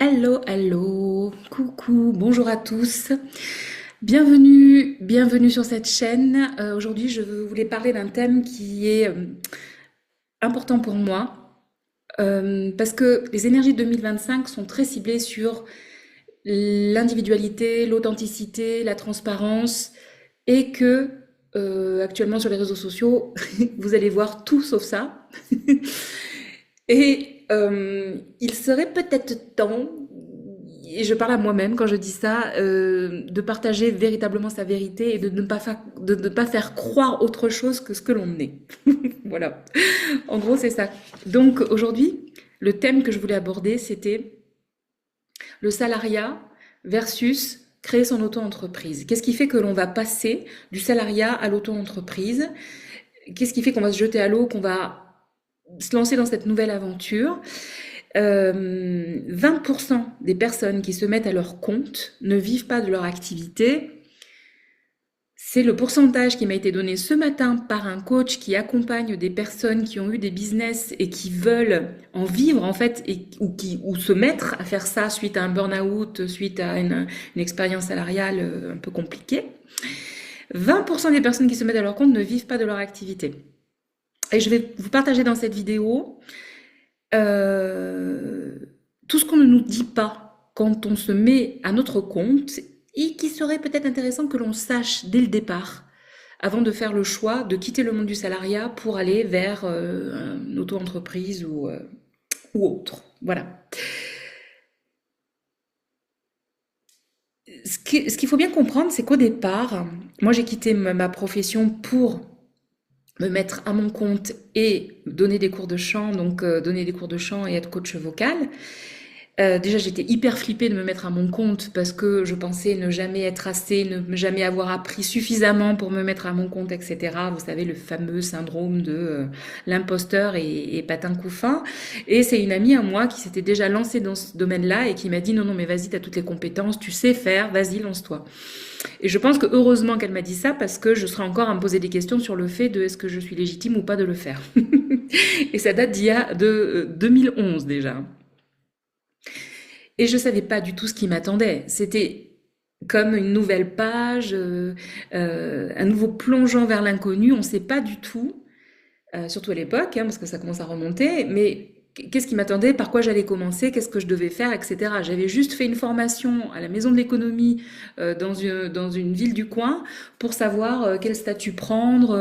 Allô, allô, coucou, bonjour à tous. Bienvenue sur cette chaîne. Aujourd'hui, je voulais parler d'un thème qui est important pour moi parce que les énergies 2025 sont très ciblées sur l'individualité, l'authenticité, la transparence et que actuellement sur les réseaux sociaux, vous allez voir tout sauf ça. Et il serait peut-être temps, et je parle à moi-même quand je dis ça, de partager véritablement sa vérité et de ne pas faire croire autre chose que ce que l'on est. Voilà. En gros, c'est ça. Donc aujourd'hui, le thème que je voulais aborder, c'était le salariat versus créer son auto-entreprise. Qu'est-ce qui fait que l'on va passer du salariat à l'auto-entreprise? Qu'est-ce qui fait qu'on va se jeter à l'eau, qu'on va se lancer dans cette nouvelle aventure? 20% des personnes qui se mettent à leur compte ne vivent pas de leur activité. C'est le pourcentage qui m'a été donné ce matin par un coach qui accompagne des personnes qui ont eu des business et qui veulent en vivre en fait ou se mettre à faire ça suite à un burn-out, suite à une expérience salariale un peu compliquée. 20% des personnes qui se mettent à leur compte ne vivent pas de leur activité. Et je vais vous partager dans cette vidéo tout ce qu'on ne nous dit pas quand on se met à notre compte et qui serait peut-être intéressant que l'on sache dès le départ, avant de faire le choix de quitter le monde du salariat pour aller vers une auto-entreprise ou autre. Voilà. Ce qu'il faut bien comprendre, c'est qu'au départ, moi j'ai quitté ma profession pour me mettre à mon compte et donner des cours de chant, donc donner des cours de chant et être coach vocal. Déjà, j'étais hyper flippée de me mettre à mon compte parce que je pensais ne jamais être assez, ne jamais avoir appris suffisamment pour me mettre à mon compte, etc. Vous savez, le fameux syndrome de l'imposteur et patin couffin. Et c'est une amie à moi qui s'était déjà lancée dans ce domaine-là et qui m'a dit non, non, mais vas-y, t'as toutes les compétences, tu sais faire, vas-y, lance-toi. Et je pense que heureusement qu'elle m'a dit ça parce que je serais encore à me poser des questions sur le fait de est-ce que je suis légitime ou pas de le faire. Et ça date de 2011 déjà. Et je savais pas du tout ce qui m'attendait. C'était comme une nouvelle page, un nouveau plongeon vers l'inconnu. On ne sait pas du tout, surtout à l'époque, hein, parce que ça commence à remonter, mais qu'est-ce qui m'attendait, par quoi j'allais commencer, qu'est-ce que je devais faire, etc. J'avais juste fait une formation à la Maison de l'économie dans une ville du coin pour savoir quel statut prendre.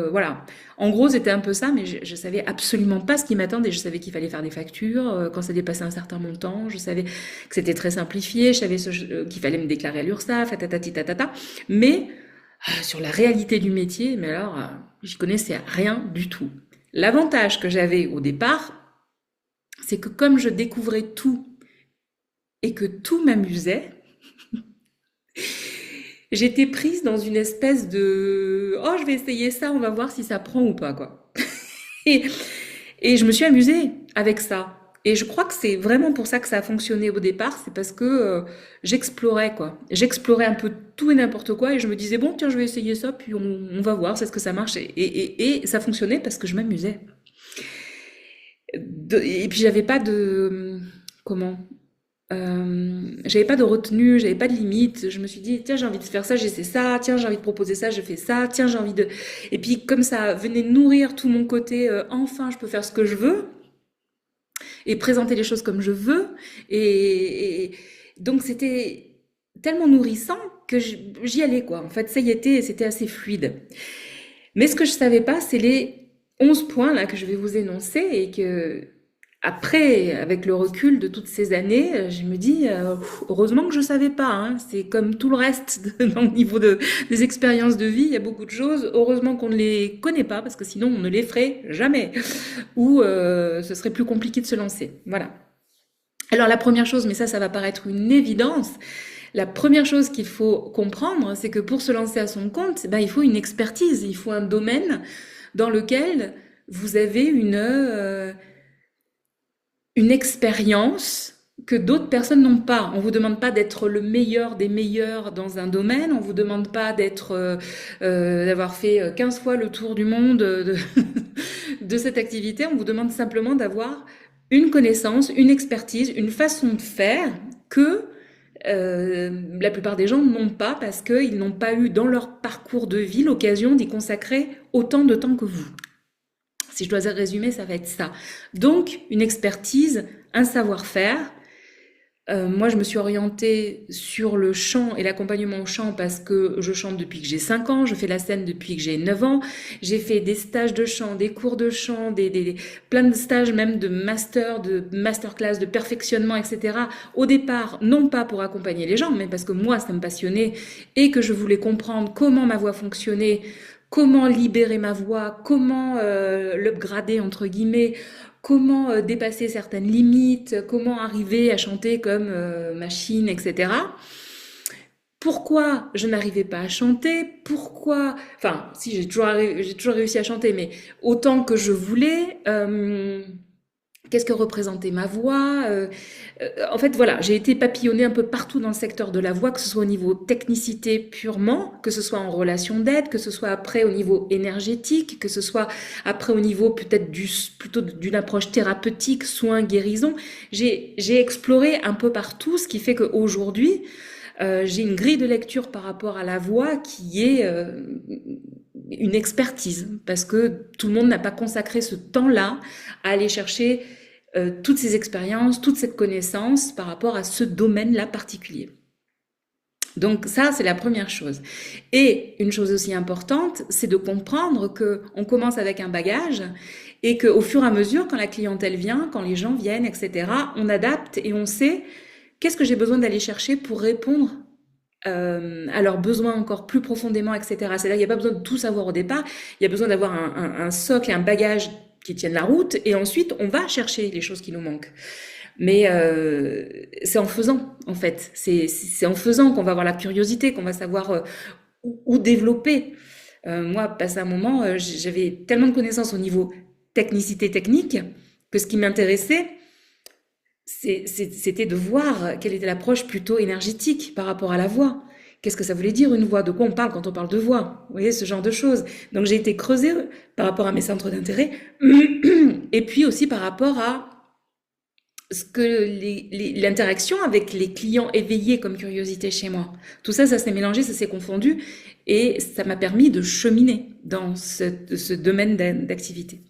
Voilà. En gros, c'était un peu ça, mais je savais absolument pas ce qui m'attendait. Je savais qu'il fallait faire des factures quand ça dépassait un certain montant. Je savais que c'était très simplifié. Je savais qu'il fallait me déclarer à l'URSSAF, tatati tatata. Mais sur la réalité du métier, mais alors, j'y connaissais rien du tout. L'avantage que j'avais au départ, c'est que comme je découvrais tout et que tout m'amusait, j'étais prise dans une espèce de oh, je vais essayer ça, on va voir si ça prend ou pas, quoi. Et, et je me suis amusée avec ça. Et je crois que c'est vraiment pour ça que ça a fonctionné au départ, c'est parce que j'explorais, quoi. J'explorais un peu tout et n'importe quoi et je me disais bon, tiens, je vais essayer ça, puis on va voir, c'est ce que ça marche. Et ça fonctionnait parce que je m'amusais. Et puis j'avais pas de comment j'avais pas de retenue, j'avais pas de limite. Je me suis dit tiens j'ai envie de faire ça, j'essaie ça. Tiens j'ai envie de proposer ça, je fais ça. Tiens j'ai envie de et puis comme ça venait nourrir tout mon côté enfin je peux faire ce que je veux et présenter les choses comme je veux et donc c'était tellement nourrissant que j'y allais quoi. En fait ça y était, c'était assez fluide. Mais ce que je savais pas, c'est les 11 points là que je vais vous énoncer et que après, avec le recul de toutes ces années, je me dis heureusement que je savais pas. Hein. C'est comme tout le reste dans le niveau des expériences de vie. Il y a beaucoup de choses. Heureusement qu'on ne les connaît pas parce que sinon on ne les ferait jamais. Ou ce serait plus compliqué de se lancer. Voilà. Alors la première chose, mais ça va paraître une évidence. La première chose qu'il faut comprendre, c'est que pour se lancer à son compte, ben, il faut une expertise, il faut un domaine dans lequel vous avez une expérience que d'autres personnes n'ont pas. On vous demande pas d'être le meilleur des meilleurs dans un domaine, on vous demande pas d'avoir fait 15 fois le tour du monde de cette activité, on vous demande simplement d'avoir une connaissance, une expertise, une façon de faire que la plupart des gens n'ont pas parce qu'ils n'ont pas eu dans leur parcours de vie l'occasion d'y consacrer autant de temps que vous. Si je dois résumer, ça va être ça. Donc, une expertise, un savoir-faire. Moi, je me suis orientée sur le chant et l'accompagnement au chant parce que je chante depuis que j'ai 5 ans, je fais la scène depuis que j'ai 9 ans, j'ai fait des stages de chant, des cours de chant, plein de stages même de masterclass, de perfectionnement, etc. Au départ, non pas pour accompagner les gens, mais parce que moi, ça me passionnait et que je voulais comprendre comment ma voix fonctionnait, comment libérer ma voix, comment l'upgrader entre guillemets, comment dépasser certaines limites, comment arriver à chanter comme machine, etc. Pourquoi je n'arrivais pas à chanter? Pourquoi? Enfin, si j'ai toujours réussi à chanter, mais autant que je voulais. Qu'est-ce que représentait ma voix? En fait, voilà, j'ai été papillonnée un peu partout dans le secteur de la voix, que ce soit au niveau technicité purement, que ce soit en relation d'aide, que ce soit après au niveau énergétique, que ce soit après au niveau peut-être plutôt d'une approche thérapeutique, soins, guérison. J'ai exploré un peu partout, ce qui fait qu'aujourd'hui, j'ai une grille de lecture par rapport à la voix qui est une expertise, parce que tout le monde n'a pas consacré ce temps-là à aller chercher toutes ces expériences, toute cette connaissance par rapport à ce domaine-là particulier. Donc ça, c'est la première chose. Et une chose aussi importante, c'est de comprendre que on commence avec un bagage et qu'au fur et à mesure, quand la clientèle vient, quand les gens viennent, etc., on adapte et on sait qu'est-ce que j'ai besoin d'aller chercher pour répondre à leurs besoins encore plus profondément, etc. C'est-à-dire qu'il n'y a pas besoin de tout savoir au départ, il y a besoin d'avoir un socle et un bagage qui tiennent la route, et ensuite on va chercher les choses qui nous manquent. Mais c'est en faisant, en fait. C'est en faisant qu'on va avoir la curiosité, qu'on va savoir où développer. Moi, passé un moment, j'avais tellement de connaissances au niveau technicité technique que ce qui m'intéressait, c'était de voir quelle était l'approche plutôt énergétique par rapport à la voix. Qu'est-ce que ça voulait dire une voix? De quoi on parle quand on parle de voix? Vous voyez, ce genre de choses. Donc j'ai été creusée par rapport à mes centres d'intérêt et puis aussi par rapport à ce que l'interaction avec les clients éveillés comme curiosité chez moi. Tout ça, ça s'est mélangé, ça s'est confondu et ça m'a permis de cheminer dans ce domaine d'activité.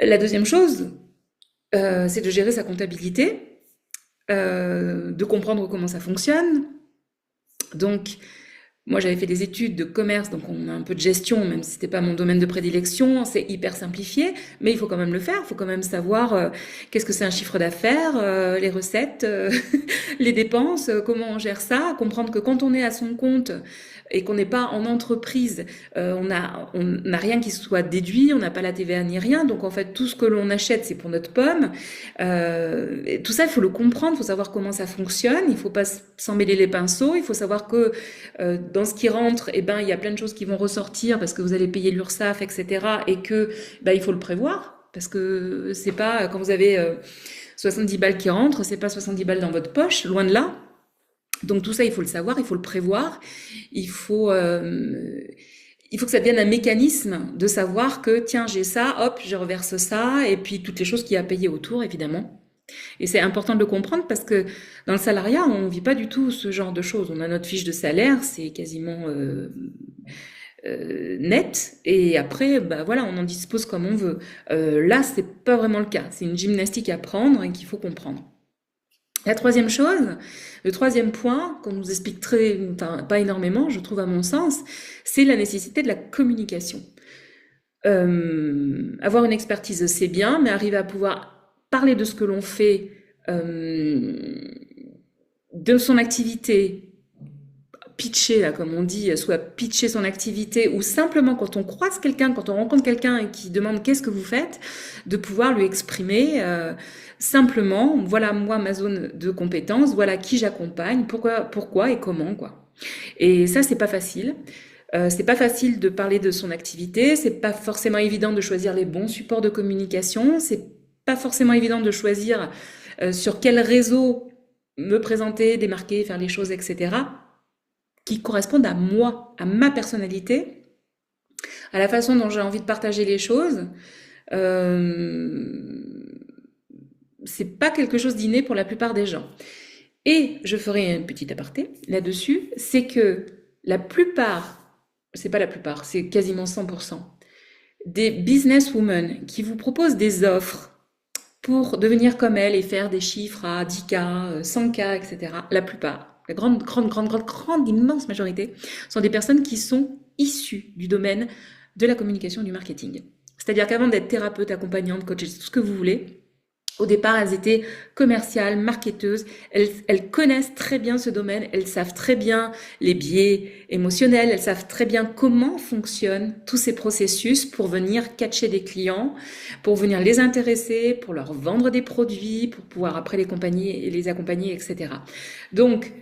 La deuxième chose, c'est de gérer sa comptabilité, de comprendre comment ça fonctionne. Donc, moi, j'avais fait des études de commerce, donc on a un peu de gestion, même si c'était pas mon domaine de prédilection, c'est hyper simplifié, mais il faut quand même le faire, il faut quand même savoir qu'est-ce que c'est un chiffre d'affaires, les recettes, les dépenses, comment on gère ça, comprendre que quand on est à son compte et qu'on n'est pas en entreprise, on n'a rien qui soit déduit, on n'a pas la TVA ni rien, donc en fait tout ce que l'on achète c'est pour notre pomme. Tout ça il faut le comprendre, il faut savoir comment ça fonctionne, il faut pas s'en mêler les pinceaux, il faut savoir que dans ce qui rentre, eh ben il y a plein de choses qui vont ressortir parce que vous allez payer l'URSSAF, etc. Et que il faut le prévoir parce que c'est pas quand vous avez 70 balles qui rentrent, c'est pas 70 balles dans votre poche, loin de là. Donc tout ça, il faut le savoir, il faut le prévoir, il faut que ça devienne un mécanisme de savoir que tiens, j'ai ça, hop, je reverse ça, et puis toutes les choses qu'il y a à payer autour, évidemment. Et c'est important de le comprendre parce que dans le salariat, on vit pas du tout ce genre de choses. On a notre fiche de salaire, c'est quasiment net, et après, voilà, on en dispose comme on veut. Là, c'est pas vraiment le cas. C'est une gymnastique à prendre et qu'il faut comprendre. La troisième chose, le troisième point qu'on nous explique pas énormément, je trouve à mon sens, c'est la nécessité de la communication. Avoir une expertise, c'est bien, mais arriver à pouvoir parler de ce que l'on fait, de son activité, pitcher, là, comme on dit, soit pitcher son activité, ou simplement quand on croise quelqu'un, quand on rencontre quelqu'un et qui demande qu'est-ce que vous faites, de pouvoir lui exprimer simplement, voilà moi ma zone de compétence, voilà qui j'accompagne, pourquoi et comment, quoi. Et ça, c'est pas facile. C'est pas facile de parler de son activité, c'est pas forcément évident de choisir les bons supports de communication, c'est pas forcément évident de choisir sur quel réseau me présenter, démarquer, faire les choses, etc., qui correspondent à moi, à ma personnalité, à la façon dont j'ai envie de partager les choses. c'est pas quelque chose d'inné pour la plupart des gens. Et je ferai un petit aparté là-dessus, c'est que la plupart, c'est pas la plupart, c'est quasiment 100%, des businesswomen qui vous proposent des offres pour devenir comme elles et faire des chiffres à 10K, 100K, etc. La plupart, la grande, immense majorité, sont des personnes qui sont issues du domaine de la communication, du marketing. C'est-à-dire qu'avant d'être thérapeute, accompagnante, coach, tout ce que vous voulez, au départ, elles étaient commerciales, marketeuses, elles connaissent très bien ce domaine, elles savent très bien les biais émotionnels, elles savent très bien comment fonctionnent tous ces processus pour venir catcher des clients, pour venir les intéresser, pour leur vendre des produits, pour pouvoir après les accompagner, etc. Donc,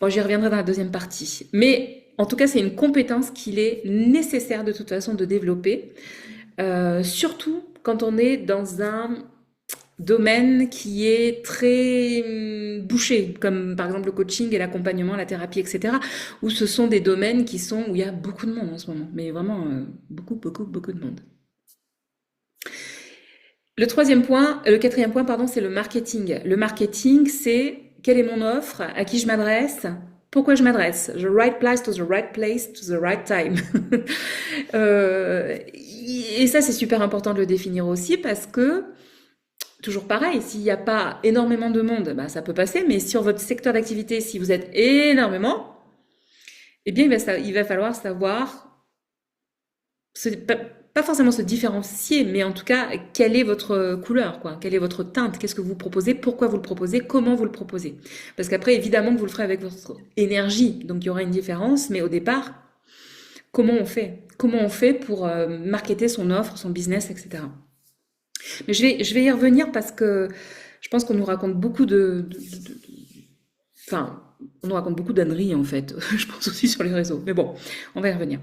bon, j'y reviendrai dans la deuxième partie. Mais en tout cas, c'est une compétence qu'il est nécessaire de toute façon de développer, surtout quand on est dans un domaine qui est très bouché, comme par exemple le coaching et l'accompagnement, la thérapie, etc., où ce sont des domaines où il y a beaucoup de monde en ce moment, mais vraiment beaucoup de monde. Le quatrième point, pardon, c'est le marketing. Le marketing, c'est quelle est mon offre, à qui je m'adresse, pourquoi je m'adresse. The right place to the right place to the right time. Et ça, c'est super important de le définir aussi parce que toujours pareil, s'il n'y a pas énormément de monde, bah, ça peut passer, mais sur votre secteur d'activité, si vous êtes énormément, eh bien, il va falloir savoir, pas forcément se différencier, mais en tout cas, quelle est votre couleur, quoi, quelle est votre teinte, qu'est-ce que vous proposez, pourquoi vous le proposez, comment vous le proposez. Parce qu'après, évidemment que vous le ferez avec votre énergie, donc il y aura une différence, mais au départ, comment on fait? Comment on fait pour marketer son offre, son business, etc. Mais je vais y revenir parce que je pense qu'on nous raconte beaucoup enfin, on nous raconte beaucoup d'âneries en fait. Je pense aussi sur les réseaux. Mais bon, on va y revenir.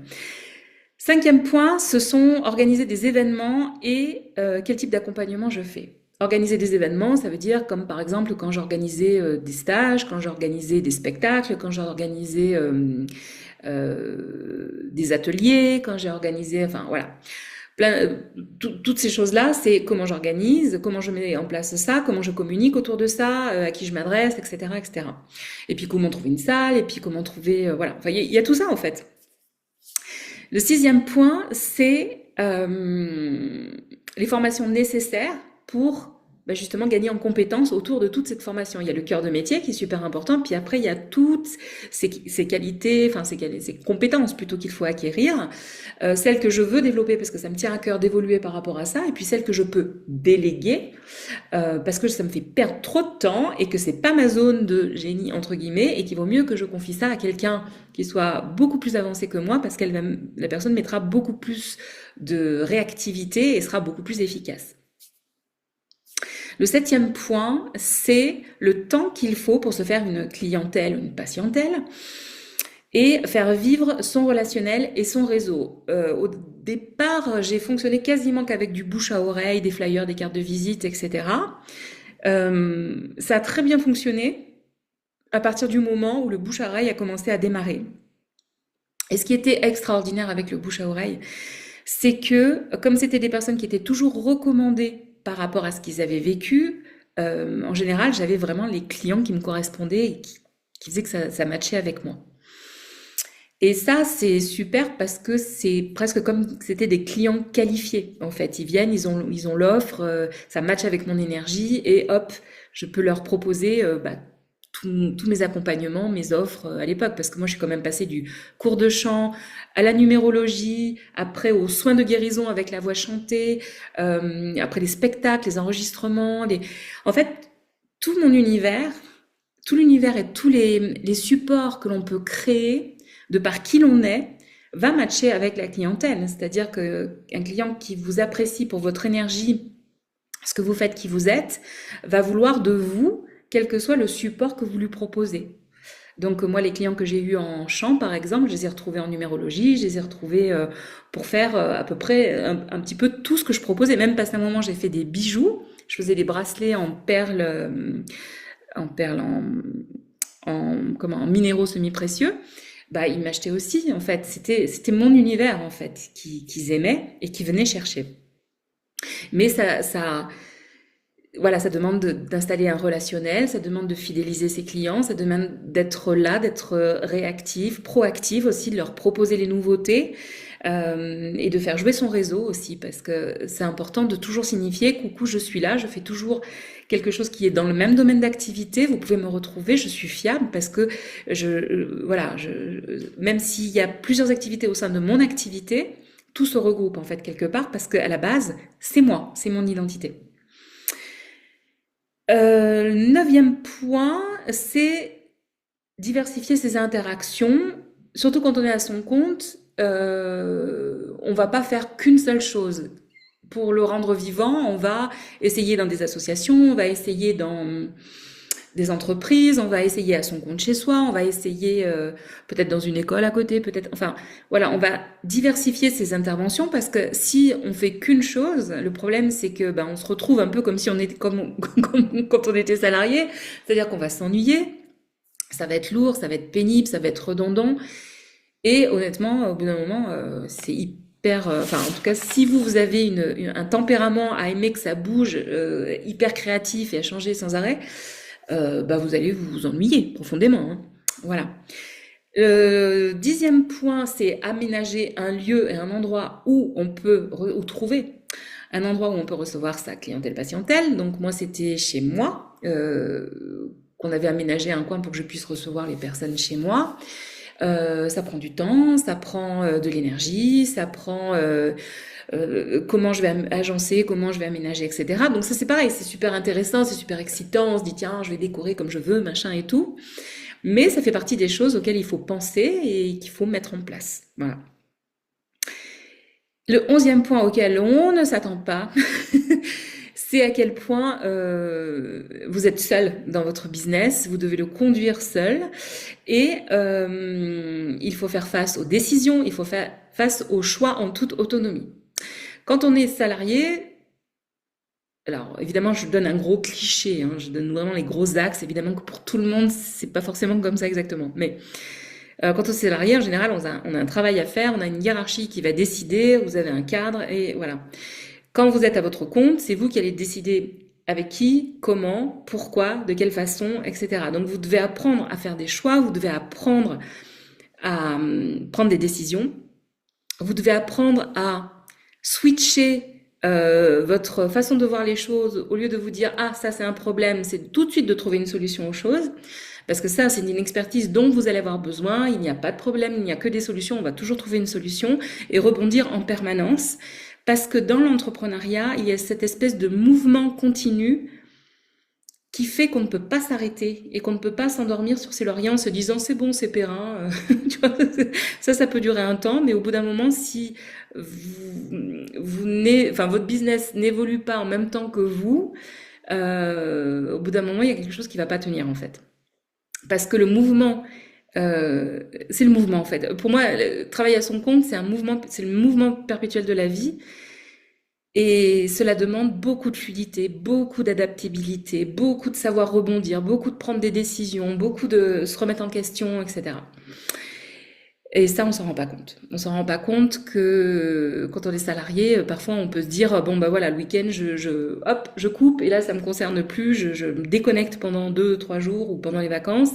Cinquième point, ce sont organiser des événements et quel type d'accompagnement je fais. Organiser des événements, ça veut dire comme par exemple quand j'organisais des stages, quand j'organisais des spectacles, quand j'organisais des ateliers, quand j'ai organisé, enfin voilà. Toutes ces choses-là, c'est comment j'organise, comment je mets en place ça, comment je communique autour de ça, à qui je m'adresse, etc., etc. Et puis comment trouver une salle, et puis comment trouver, voilà. Enfin, il y a tout ça en fait. Le sixième point, c'est les formations nécessaires pour justement gagner en compétences autour de toute cette formation. Il y a le cœur de métier qui est super important, puis après il y a toutes ces qualités, enfin ces compétences plutôt qu'il faut acquérir, celles que je veux développer parce que ça me tient à cœur d'évoluer par rapport à ça, et puis celles que je peux déléguer parce que ça me fait perdre trop de temps et que c'est pas ma zone de génie entre guillemets et qu'il vaut mieux que je confie ça à quelqu'un qui soit beaucoup plus avancé que moi parce la personne mettra beaucoup plus de réactivité et sera beaucoup plus efficace. Le septième point, c'est le temps qu'il faut pour se faire une clientèle, une patientèle et faire vivre son relationnel et son réseau. Au départ, j'ai fonctionné quasiment qu'avec du bouche à oreille, des flyers, des cartes de visite, etc. Ça a très bien fonctionné à partir du moment où le bouche à oreille a commencé à démarrer. Et ce qui était extraordinaire avec le bouche à oreille, c'est que comme c'était des personnes qui étaient toujours recommandées par rapport à ce qu'ils avaient vécu, en général, j'avais vraiment les clients qui me correspondaient et qui faisaient que ça matchait avec moi. Et ça, c'est super parce que c'est presque comme si c'était des clients qualifiés, en fait. Ils viennent, ils ont l'offre, ça matche avec mon énergie et hop, je peux leur proposer tous mes accompagnements, mes offres à l'époque. Parce que moi, je suis quand même passée du cours de chant à la numérologie, après aux soins de guérison avec la voix chantée, après les spectacles, les enregistrements. En fait, tout l'univers et tous les supports que l'on peut créer de par qui l'on est, va matcher avec la clientèle. C'est-à-dire qu'un client qui vous apprécie pour votre énergie, ce que vous faites, qui vous êtes, va vouloir de vous, quel que soit le support que vous lui proposez. Donc moi, les clients que j'ai eus en chant, par exemple, je les ai retrouvés en numérologie, je les ai retrouvés pour faire à peu près un petit peu tout ce que je proposais. Même passé un moment, j'ai fait des bijoux, je faisais des bracelets en perles, en minéraux semi-précieux. Ils m'achetaient aussi, en fait. C'était mon univers, en fait, qu'ils aimaient et qui venaient chercher. Mais voilà, ça demande d'installer un relationnel, ça demande de fidéliser ses clients, ça demande d'être là, d'être réactif, proactif aussi, de leur proposer les nouveautés et de faire jouer son réseau aussi, parce que c'est important de toujours signifier, coucou, je suis là, je fais toujours quelque chose qui est dans le même domaine d'activité, vous pouvez me retrouver, je suis fiable parce que même s'il y a plusieurs activités au sein de mon activité, tout se regroupe en fait quelque part parce qu'à la base, c'est moi, c'est mon identité. Neuvième point, c'est diversifier ses interactions, surtout quand on est à son compte. On va pas faire qu'une seule chose. Pour le rendre vivant, on va essayer dans des associations, on va essayer dans des entreprises, on va essayer à son compte chez soi, on va essayer peut-être dans une école à côté, peut-être. Enfin, voilà, on va diversifier ses interventions parce que si on fait qu'une chose, le problème c'est que on se retrouve un peu comme si on était comme quand on était salarié, c'est-à-dire qu'on va s'ennuyer, ça va être lourd, ça va être pénible, ça va être redondant. Et honnêtement, au bout d'un moment, c'est hyper. Enfin, en tout cas, si vous avez un tempérament à aimer que ça bouge, hyper créatif et à changer sans arrêt, vous allez vous ennuyer profondément, hein. Voilà. Dixième point, c'est aménager un lieu et un endroit où on peut trouver un endroit où on peut recevoir sa clientèle. Donc moi, c'était chez moi, qu'on avait aménagé un coin pour que je puisse recevoir les personnes chez moi. Ça prend du temps, ça prend de l'énergie, ça prend comment je vais agencer, comment je vais aménager, etc. Donc ça c'est pareil, c'est super intéressant, c'est super excitant, on se dit tiens, je vais décorer comme je veux, machin et tout. Mais ça fait partie des choses auxquelles il faut penser et qu'il faut mettre en place. Voilà. Le 11e point auquel on ne s'attend pas, c'est à quel point vous êtes seul dans votre business, vous devez le conduire seul et il faut faire face aux décisions, il faut faire face aux choix en toute autonomie. Quand on est salarié, alors évidemment je donne un gros cliché, hein, je donne vraiment les gros axes, évidemment que pour tout le monde c'est pas forcément comme ça exactement, mais quand on est salarié en général on a un travail à faire, on a une hiérarchie qui va décider, vous avez un cadre et voilà. Quand vous êtes à votre compte, c'est vous qui allez décider avec qui, comment, pourquoi, de quelle façon, etc. Donc vous devez apprendre à faire des choix, vous devez apprendre à prendre des décisions, vous devez apprendre à switcher votre façon de voir les choses, au lieu de vous dire ah ça c'est un problème, c'est tout de suite de trouver une solution aux choses, parce que ça c'est une expertise dont vous allez avoir besoin, il n'y a pas de problème, il n'y a que des solutions, on va toujours trouver une solution et rebondir en permanence, parce que dans l'entrepreneuriat il y a cette espèce de mouvement continu qui fait qu'on ne peut pas s'arrêter et qu'on ne peut pas s'endormir sur ses lauriers en se disant c'est bon, c'est périn. Tu vois, ça peut durer un temps, mais au bout d'un moment, si votre business n'évolue pas en même temps que vous, au bout d'un moment, il y a quelque chose qui va pas tenir en fait. Parce que le mouvement, c'est le mouvement en fait. Pour moi, travailler à son compte, c'est un mouvement, c'est le mouvement perpétuel de la vie. Et cela demande beaucoup de fluidité, beaucoup d'adaptabilité, beaucoup de savoir rebondir, beaucoup de prendre des décisions, beaucoup de se remettre en question, etc. Et ça, on s'en rend pas compte. On s'en rend pas compte que quand on est salarié, parfois on peut se dire bon bah voilà, le week-end, je coupe et là ça me concerne plus, je me déconnecte pendant 2, 3 jours ou pendant les vacances.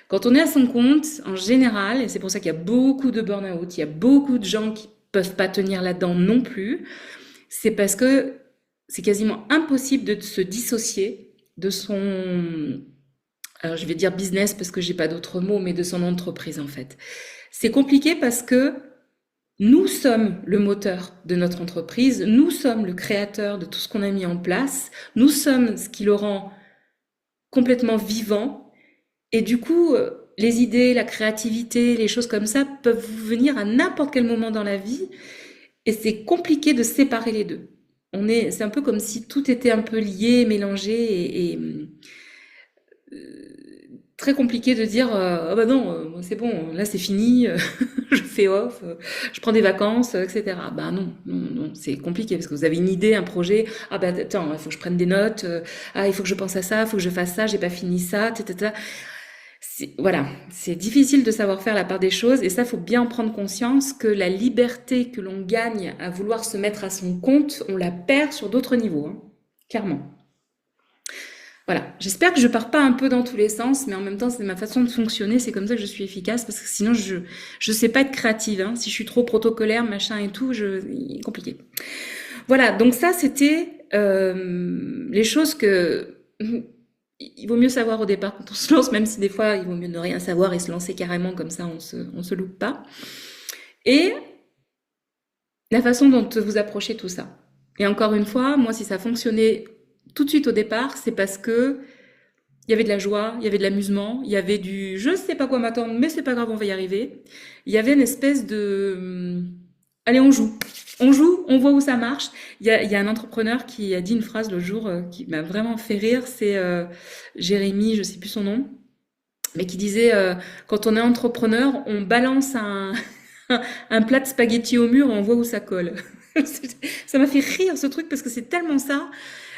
Quand on est à son compte, en général, et c'est pour ça qu'il y a beaucoup de burn-out, il y a beaucoup de gens qui peuvent pas tenir là-dedans non plus, c'est parce que c'est quasiment impossible de se dissocier de son, alors je vais dire business parce que j'ai pas d'autre mot, mais de son entreprise en fait. C'est compliqué parce que nous sommes le moteur de notre entreprise, nous sommes le créateur de tout ce qu'on a mis en place, nous sommes ce qui le rend complètement vivant et du coup, les idées, la créativité, les choses comme ça peuvent vous venir à n'importe quel moment dans la vie et c'est compliqué de séparer les deux. C'est un peu comme si tout était un peu lié, mélangé et très compliqué de dire ah bah non, c'est bon, là c'est fini, je fais off, je prends des vacances, etc. Bah non, non, non, c'est compliqué parce que vous avez une idée, un projet. Ah bah attends, il faut que je prenne des notes. Ah, il faut que je pense à ça, il faut que je fasse ça, j'ai pas fini ça, etc. Voilà, c'est difficile de savoir faire la part des choses et ça, faut bien en prendre conscience que la liberté que l'on gagne à vouloir se mettre à son compte, on la perd sur d'autres niveaux, hein, clairement. Voilà, j'espère que je pars pas un peu dans tous les sens, mais en même temps, c'est ma façon de fonctionner, c'est comme ça que je suis efficace, parce que sinon, je sais pas être créative, hein. Si je suis trop protocolaire, machin et tout, compliqué. Voilà, donc ça, c'était les choses que il vaut mieux savoir au départ quand on se lance, même si des fois, il vaut mieux ne rien savoir et se lancer carrément, comme ça, on se loupe pas. Et la façon dont vous approchez tout ça. Et encore une fois, moi, si ça fonctionnait tout de suite au départ, c'est parce que il y avait de la joie, il y avait de l'amusement, il y avait du je sais pas quoi m'attendre, mais c'est pas grave, on va y arriver. Il y avait une espèce de allez, on joue. On joue, on voit où ça marche. Il y a un entrepreneur qui a dit une phrase le jour qui m'a vraiment fait rire, c'est Jérémy, je sais plus son nom, mais qui disait quand on est entrepreneur, on balance un plat de spaghettis au mur et on voit où ça colle. Ça m'a fait rire ce truc parce que c'est tellement ça.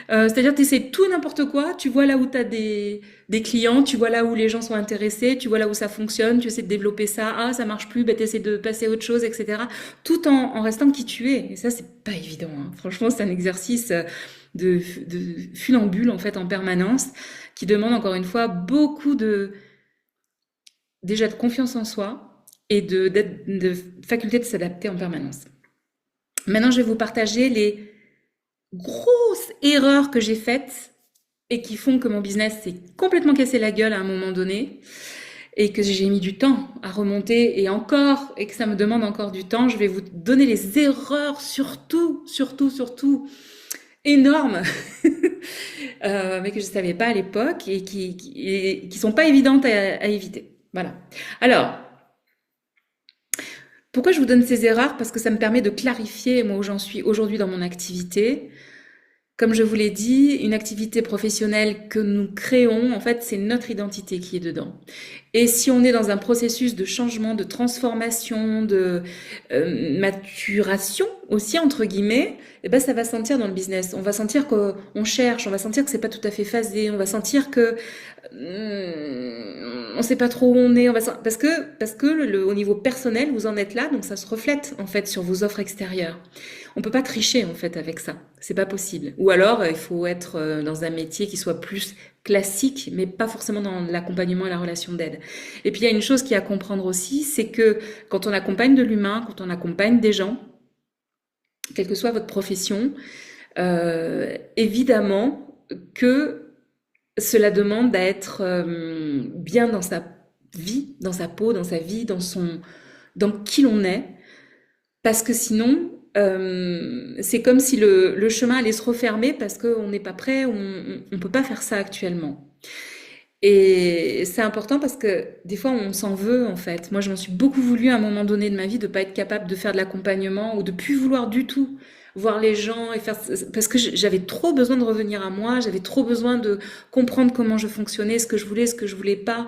C'est-à-dire, tu essaies tout et n'importe quoi, tu vois là où tu as des clients, tu vois là où les gens sont intéressés, tu vois là où ça fonctionne, tu essaies de développer ça, ah ça marche plus, bah, tu essaies de passer à autre chose, etc. Tout en restant qui tu es. Et ça, c'est pas évident, hein. Franchement, c'est un exercice de funambule en fait en permanence qui demande encore une fois beaucoup déjà de confiance en soi et de faculté de s'adapter en permanence. Maintenant, je vais vous partager les grosses erreurs que j'ai faites et qui font que mon business s'est complètement cassé la gueule à un moment donné et que j'ai mis du temps à remonter et que ça me demande encore du temps. Je vais vous donner les erreurs surtout énormes mais que je ne savais pas à l'époque et qui sont pas évidentes à éviter. Voilà. Alors, pourquoi je vous donne ces erreurs? Parce que ça me permet de clarifier moi où j'en suis aujourd'hui dans mon activité. Comme je vous l'ai dit, une activité professionnelle que nous créons, en fait, c'est notre identité qui est dedans. Et si on est dans un processus de changement, de transformation, de maturation aussi, entre guillemets, eh ben, ça va se sentir dans le business. On va sentir qu'on cherche, on va sentir que c'est pas tout à fait phasé, on va sentir que on sait pas trop où on est, parce que au niveau personnel, vous en êtes là, donc ça se reflète en fait sur vos offres extérieures. On peut pas tricher en fait avec ça, c'est pas possible. Ou alors il faut être dans un métier qui soit plus classique, mais pas forcément dans l'accompagnement et la relation d'aide. Et puis il y a une chose qu'il y a à comprendre aussi, c'est que quand on accompagne de l'humain, quand on accompagne des gens, quelle que soit votre profession, évidemment que cela demande à être bien dans sa vie, dans sa peau, dans sa vie, dans qui l'on est, parce que sinon, c'est comme si le chemin allait se refermer parce qu'on n'est pas prêt, on peut pas faire ça actuellement. Et c'est important parce que des fois on s'en veut en fait. Moi je m'en suis beaucoup voulu à un moment donné de ma vie de pas être capable de faire de l'accompagnement ou de plus vouloir du tout voir les gens et faire parce que j'avais trop besoin de revenir à moi, j'avais trop besoin de comprendre comment je fonctionnais, ce que je voulais pas.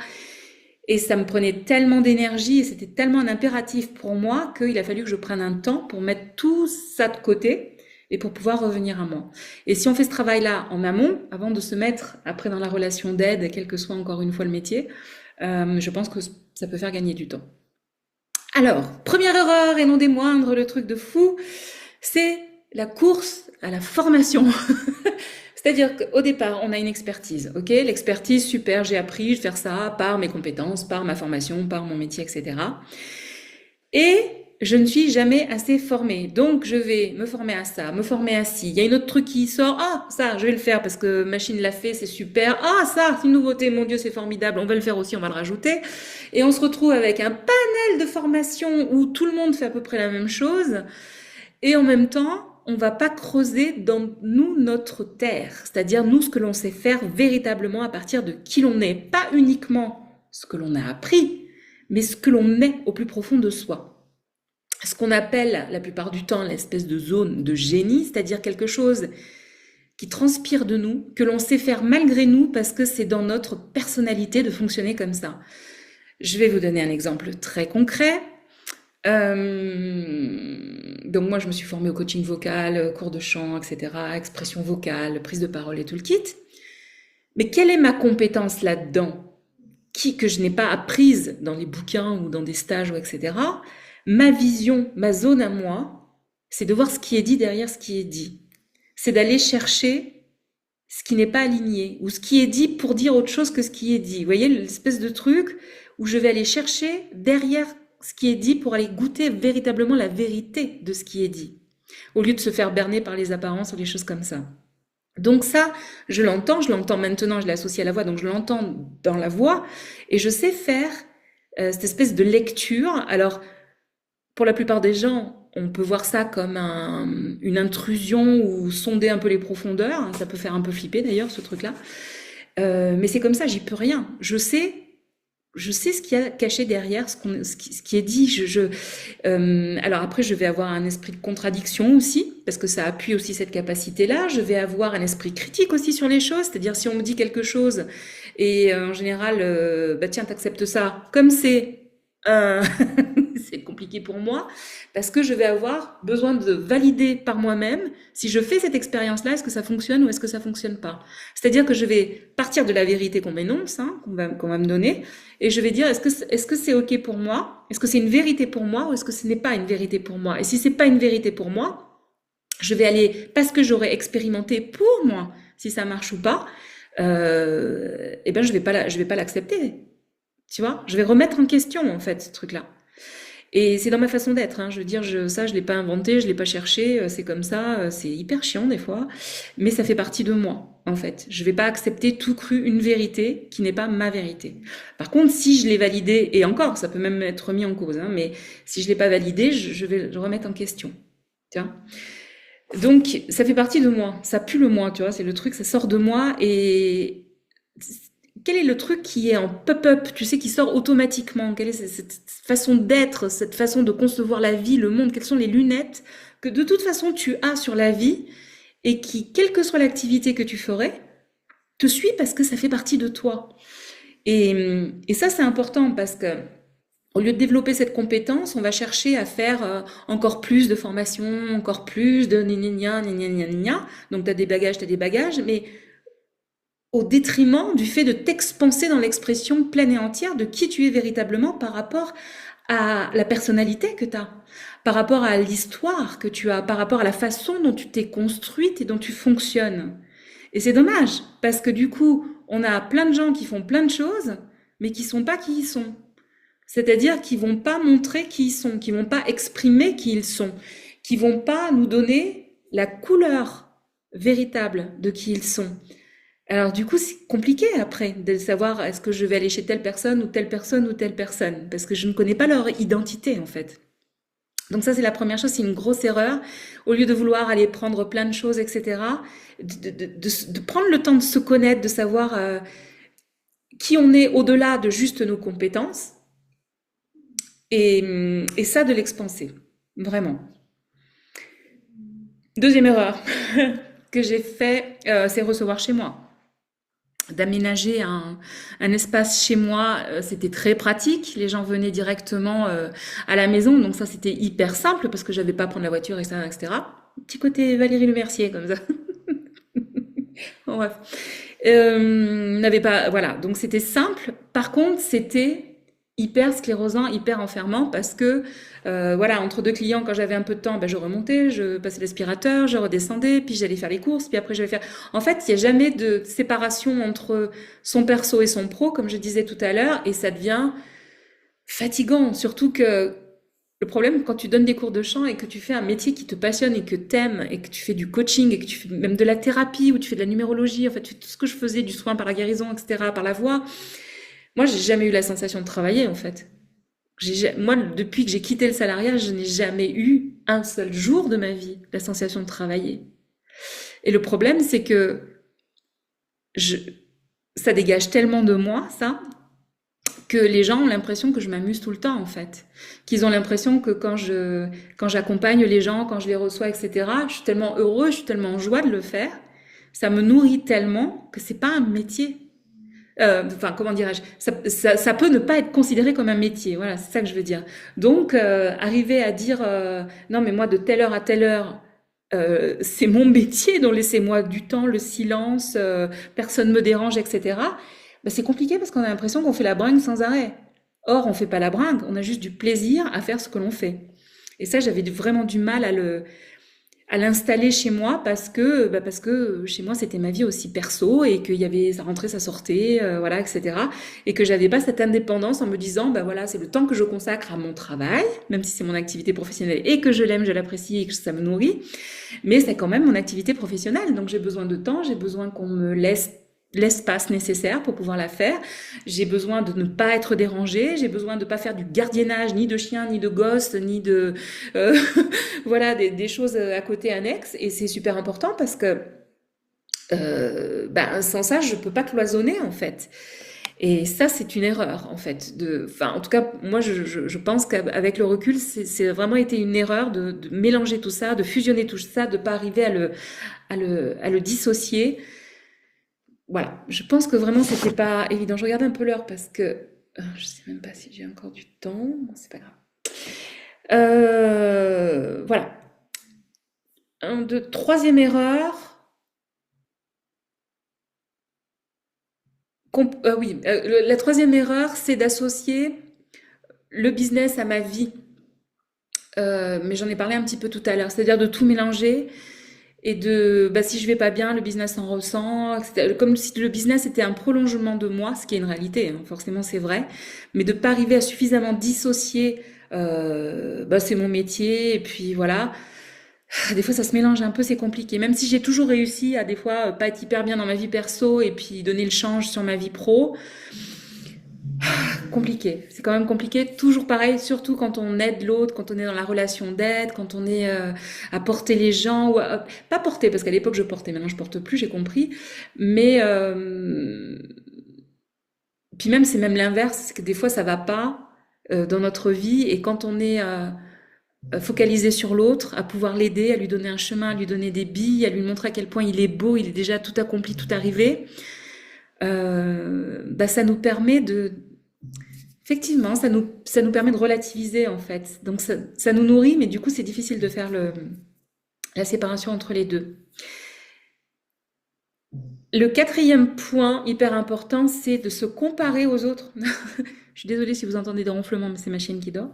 Et ça me prenait tellement d'énergie et c'était tellement un impératif pour moi qu'il a fallu que je prenne un temps pour mettre tout ça de côté et pour pouvoir revenir à moi. Et si on fait ce travail-là en amont, avant de se mettre après dans la relation d'aide, quel que soit encore une fois le métier, je pense que ça peut faire gagner du temps. Alors, première erreur et non des moindres, le truc de fou, c'est la course à la formation. C'est-à-dire qu'au départ, on a une expertise, ok? L'expertise, super, j'ai appris à faire ça par mes compétences, par ma formation, par mon métier, etc. Et je ne suis jamais assez formée. Donc, je vais me former à ça, me former à ci. Il y a une autre truc qui sort. Ah, ça, je vais le faire parce que machine l'a fait, c'est super. Ah, ça, c'est une nouveauté. Mon Dieu, c'est formidable. On va le faire aussi, on va le rajouter. Et on se retrouve avec un panel de formations où tout le monde fait à peu près la même chose. Et en même temps, on va pas creuser dans nous notre terre, c'est-à-dire nous ce que l'on sait faire véritablement à partir de qui l'on est, pas uniquement ce que l'on a appris, mais ce que l'on est au plus profond de soi. Ce qu'on appelle la plupart du temps l'espèce de zone de génie, c'est-à-dire quelque chose qui transpire de nous, que l'on sait faire malgré nous parce que c'est dans notre personnalité de fonctionner comme ça. Je vais vous donner un exemple très concret. Donc moi je me suis formée au coaching vocal, cours de chant, etc., expression vocale, prise de parole et tout le kit. Mais quelle est ma compétence là-dedans que je n'ai pas apprise dans les bouquins ou dans des stages ou etc. Ma vision, ma zone à moi, c'est de voir ce qui est dit derrière ce qui est dit. C'est d'aller chercher ce qui n'est pas aligné, ou ce qui est dit pour dire autre chose que ce qui est dit. Vous voyez, l'espèce de truc où je vais aller chercher derrière ce qui est dit pour aller goûter véritablement la vérité de ce qui est dit, au lieu de se faire berner par les apparences ou les choses comme ça. Donc ça, je l'entends maintenant, je l'associe à la voix, donc je l'entends dans la voix, et je sais faire cette espèce de lecture. Alors, pour la plupart des gens, on peut voir ça comme une intrusion ou sonder un peu les profondeurs. Ça peut faire un peu flipper d'ailleurs, ce truc-là. Mais c'est comme ça, j'y peux rien. Je sais ce qu'il y a caché derrière, ce qui est dit. Alors après, je vais avoir un esprit de contradiction aussi, parce que ça appuie aussi cette capacité-là. Je vais avoir un esprit critique aussi sur les choses, c'est-à-dire si on me dit quelque chose et en général, bah tiens, t'acceptes ça comme c'est. C'est compliqué pour moi parce que je vais avoir besoin de valider par moi-même si je fais cette expérience-là, est-ce que ça fonctionne ou est-ce que ça fonctionne pas. C'est-à-dire que je vais partir de la vérité qu'on m'énonce, hein, qu'on va me donner, et je vais dire est-ce que c'est ok pour moi, est-ce que c'est une vérité pour moi ou est-ce que ce n'est pas une vérité pour moi. Et si c'est pas une vérité pour moi, je vais aller parce que j'aurais expérimenté pour moi si ça marche ou pas. Eh ben je vais pas l'accepter. Tu vois, je vais remettre en question en fait ce truc-là. Et c'est dans ma façon d'être, hein. Je veux dire, ça, je l'ai pas inventé, je l'ai pas cherché, c'est comme ça, c'est hyper chiant des fois, mais ça fait partie de moi, en fait. Je vais pas accepter tout cru une vérité qui n'est pas ma vérité. Par contre, si je l'ai validée, et encore, ça peut même être remis en cause, hein, mais si je l'ai pas validée, je vais le remettre en question. Tiens. Donc, ça fait partie de moi, ça pue le moi, tu vois, c'est le truc, ça sort de moi, et quel est le truc qui est en pop-up, tu sais, qui sort automatiquement? Quelle est cette façon d'être, cette façon de concevoir la vie, le monde? Quelles sont les lunettes que de toute façon tu as sur la vie et qui, quelle que soit l'activité que tu ferais, te suit parce que ça fait partie de toi. Et ça, c'est important parce que au lieu de développer cette compétence, on va chercher à faire encore plus de formation, encore plus de gna gna gna gna gna gna. Donc t'as des bagages, mais au détriment du fait de t'expanser dans l'expression pleine et entière de qui tu es véritablement par rapport à la personnalité que tu as, par rapport à l'histoire que tu as, par rapport à la façon dont tu t'es construite et dont tu fonctionnes. Et c'est dommage, parce que du coup, on a plein de gens qui font plein de choses, mais qui sont pas qui ils sont. C'est-à-dire qui vont pas montrer qui ils sont, qui vont pas exprimer qui ils sont, qui vont pas nous donner la couleur véritable de qui ils sont. Alors du coup, c'est compliqué après de savoir est-ce que je vais aller chez telle personne ou telle personne ou telle personne, parce que je ne connais pas leur identité en fait. Donc ça, c'est la première chose, c'est une grosse erreur. Au lieu de vouloir aller prendre plein de choses, etc., de prendre le temps de se connaître, de savoir qui on est au-delà de juste nos compétences, et ça, de l'expanser, vraiment. Deuxième erreur que j'ai fait, c'est recevoir chez moi. D'aménager un espace chez moi, c'était très pratique. Les gens venaient directement à la maison, donc ça c'était hyper simple parce que j'avais pas à prendre la voiture, etc., etc. Petit côté Valérie Le Mercier comme ça. Bon, bref, n'avait pas, voilà, donc c'était simple. Par contre, c'était hyper sclérosant, hyper enfermant parce que voilà, entre deux clients, quand j'avais un peu de temps, ben, je remontais, je passais l'aspirateur, je redescendais, puis j'allais faire les courses, puis après je vais faire. En fait, il n'y a jamais de séparation entre son perso et son pro, comme je disais tout à l'heure, et ça devient fatigant. Surtout que le problème, quand tu donnes des cours de chant et que tu fais un métier qui te passionne et que t'aimes et que tu fais du coaching et que tu fais même de la thérapie ou tu fais de la numérologie, en fait, tu fais tout ce que je faisais, du soin par la guérison, etc., par la voix. Moi, j'ai jamais eu la sensation de travailler, en fait. Moi, depuis que j'ai quitté le salariat, je n'ai jamais eu un seul jour de ma vie la sensation de travailler. Et le problème, c'est que je, ça dégage tellement de moi, ça, que les gens ont l'impression que je m'amuse tout le temps, en fait. Qu'ils ont l'impression que quand j'accompagne les gens, quand je les reçois, etc., je suis tellement heureux, je suis tellement en joie de le faire. Ça me nourrit tellement que c'est pas un métier. Enfin, comment dirais-je, ça peut ne pas être considéré comme un métier, voilà, c'est ça que je veux dire. Donc, arriver à dire, non, mais moi, de telle heure à telle heure, c'est mon métier, donc laissez-moi du temps, le silence, personne me dérange, etc. Ben, c'est compliqué parce qu'on a l'impression qu'on fait la bringue sans arrêt. Or, on fait pas la bringue, on a juste du plaisir à faire ce que l'on fait. Et ça, j'avais vraiment du mal à l'installer chez moi parce que chez moi c'était ma vie aussi perso et qu'il y avait ça rentrait, ça sortait, voilà, etc. Et que j'avais pas cette indépendance en me disant, bah voilà, c'est le temps que je consacre à mon travail, même si c'est mon activité professionnelle et que je l'aime, je l'apprécie et que ça me nourrit, mais c'est quand même mon activité professionnelle, donc j'ai besoin de temps, j'ai besoin qu'on me laisse l'espace nécessaire pour pouvoir la faire. J'ai besoin de ne pas être dérangée, j'ai besoin de ne pas faire du gardiennage, ni de chien, ni de gosse, ni de euh, voilà des choses à côté annexes. Et c'est super important parce que ben, sans ça, je peux pas cloisonner en fait. Et ça, c'est une erreur en fait. Enfin, en tout cas, moi, je pense qu'avec le recul, c'est vraiment été une erreur de mélanger tout ça, de fusionner tout ça, de pas arriver à le dissocier. Voilà, je pense que vraiment c'était pas évident. Je regarde un peu l'heure parce que je sais même pas si j'ai encore du temps. Bon, c'est pas grave. Voilà. Troisième erreur. Oui, la troisième erreur, c'est d'associer le business à ma vie. Mais j'en ai parlé un petit peu tout à l'heure, c'est-à-dire de tout mélanger et bah, si je vais pas bien, le business en ressent, etc. Comme si le business était un prolongement de moi, ce qui est une réalité, hein, forcément c'est vrai, mais de pas arriver à suffisamment dissocier, bah, c'est mon métier, et puis voilà. Des fois ça se mélange un peu, c'est compliqué. Même si j'ai toujours réussi à des fois pas être hyper bien dans ma vie perso et puis donner le change sur ma vie pro, compliqué. C'est quand même compliqué. Toujours pareil, surtout quand on aide l'autre, quand on est dans la relation d'aide, quand on est à porter les gens, pas porter, parce qu'à l'époque je portais, maintenant je porte plus, j'ai compris. Mais puis même c'est même l'inverse, c'est que des fois ça va pas dans notre vie et quand on est focalisé sur l'autre, à pouvoir l'aider, à lui donner un chemin, à lui donner des billes, à lui montrer à quel point il est beau, il est déjà tout accompli, tout arrivé, bah ça nous permet de effectivement, ça nous permet de relativiser en fait. Donc ça nous nourrit, mais du coup c'est difficile de faire la séparation entre les deux. Le quatrième point hyper important, c'est de se comparer aux autres. Je suis désolée si vous entendez des ronflements, mais c'est ma chienne qui dort.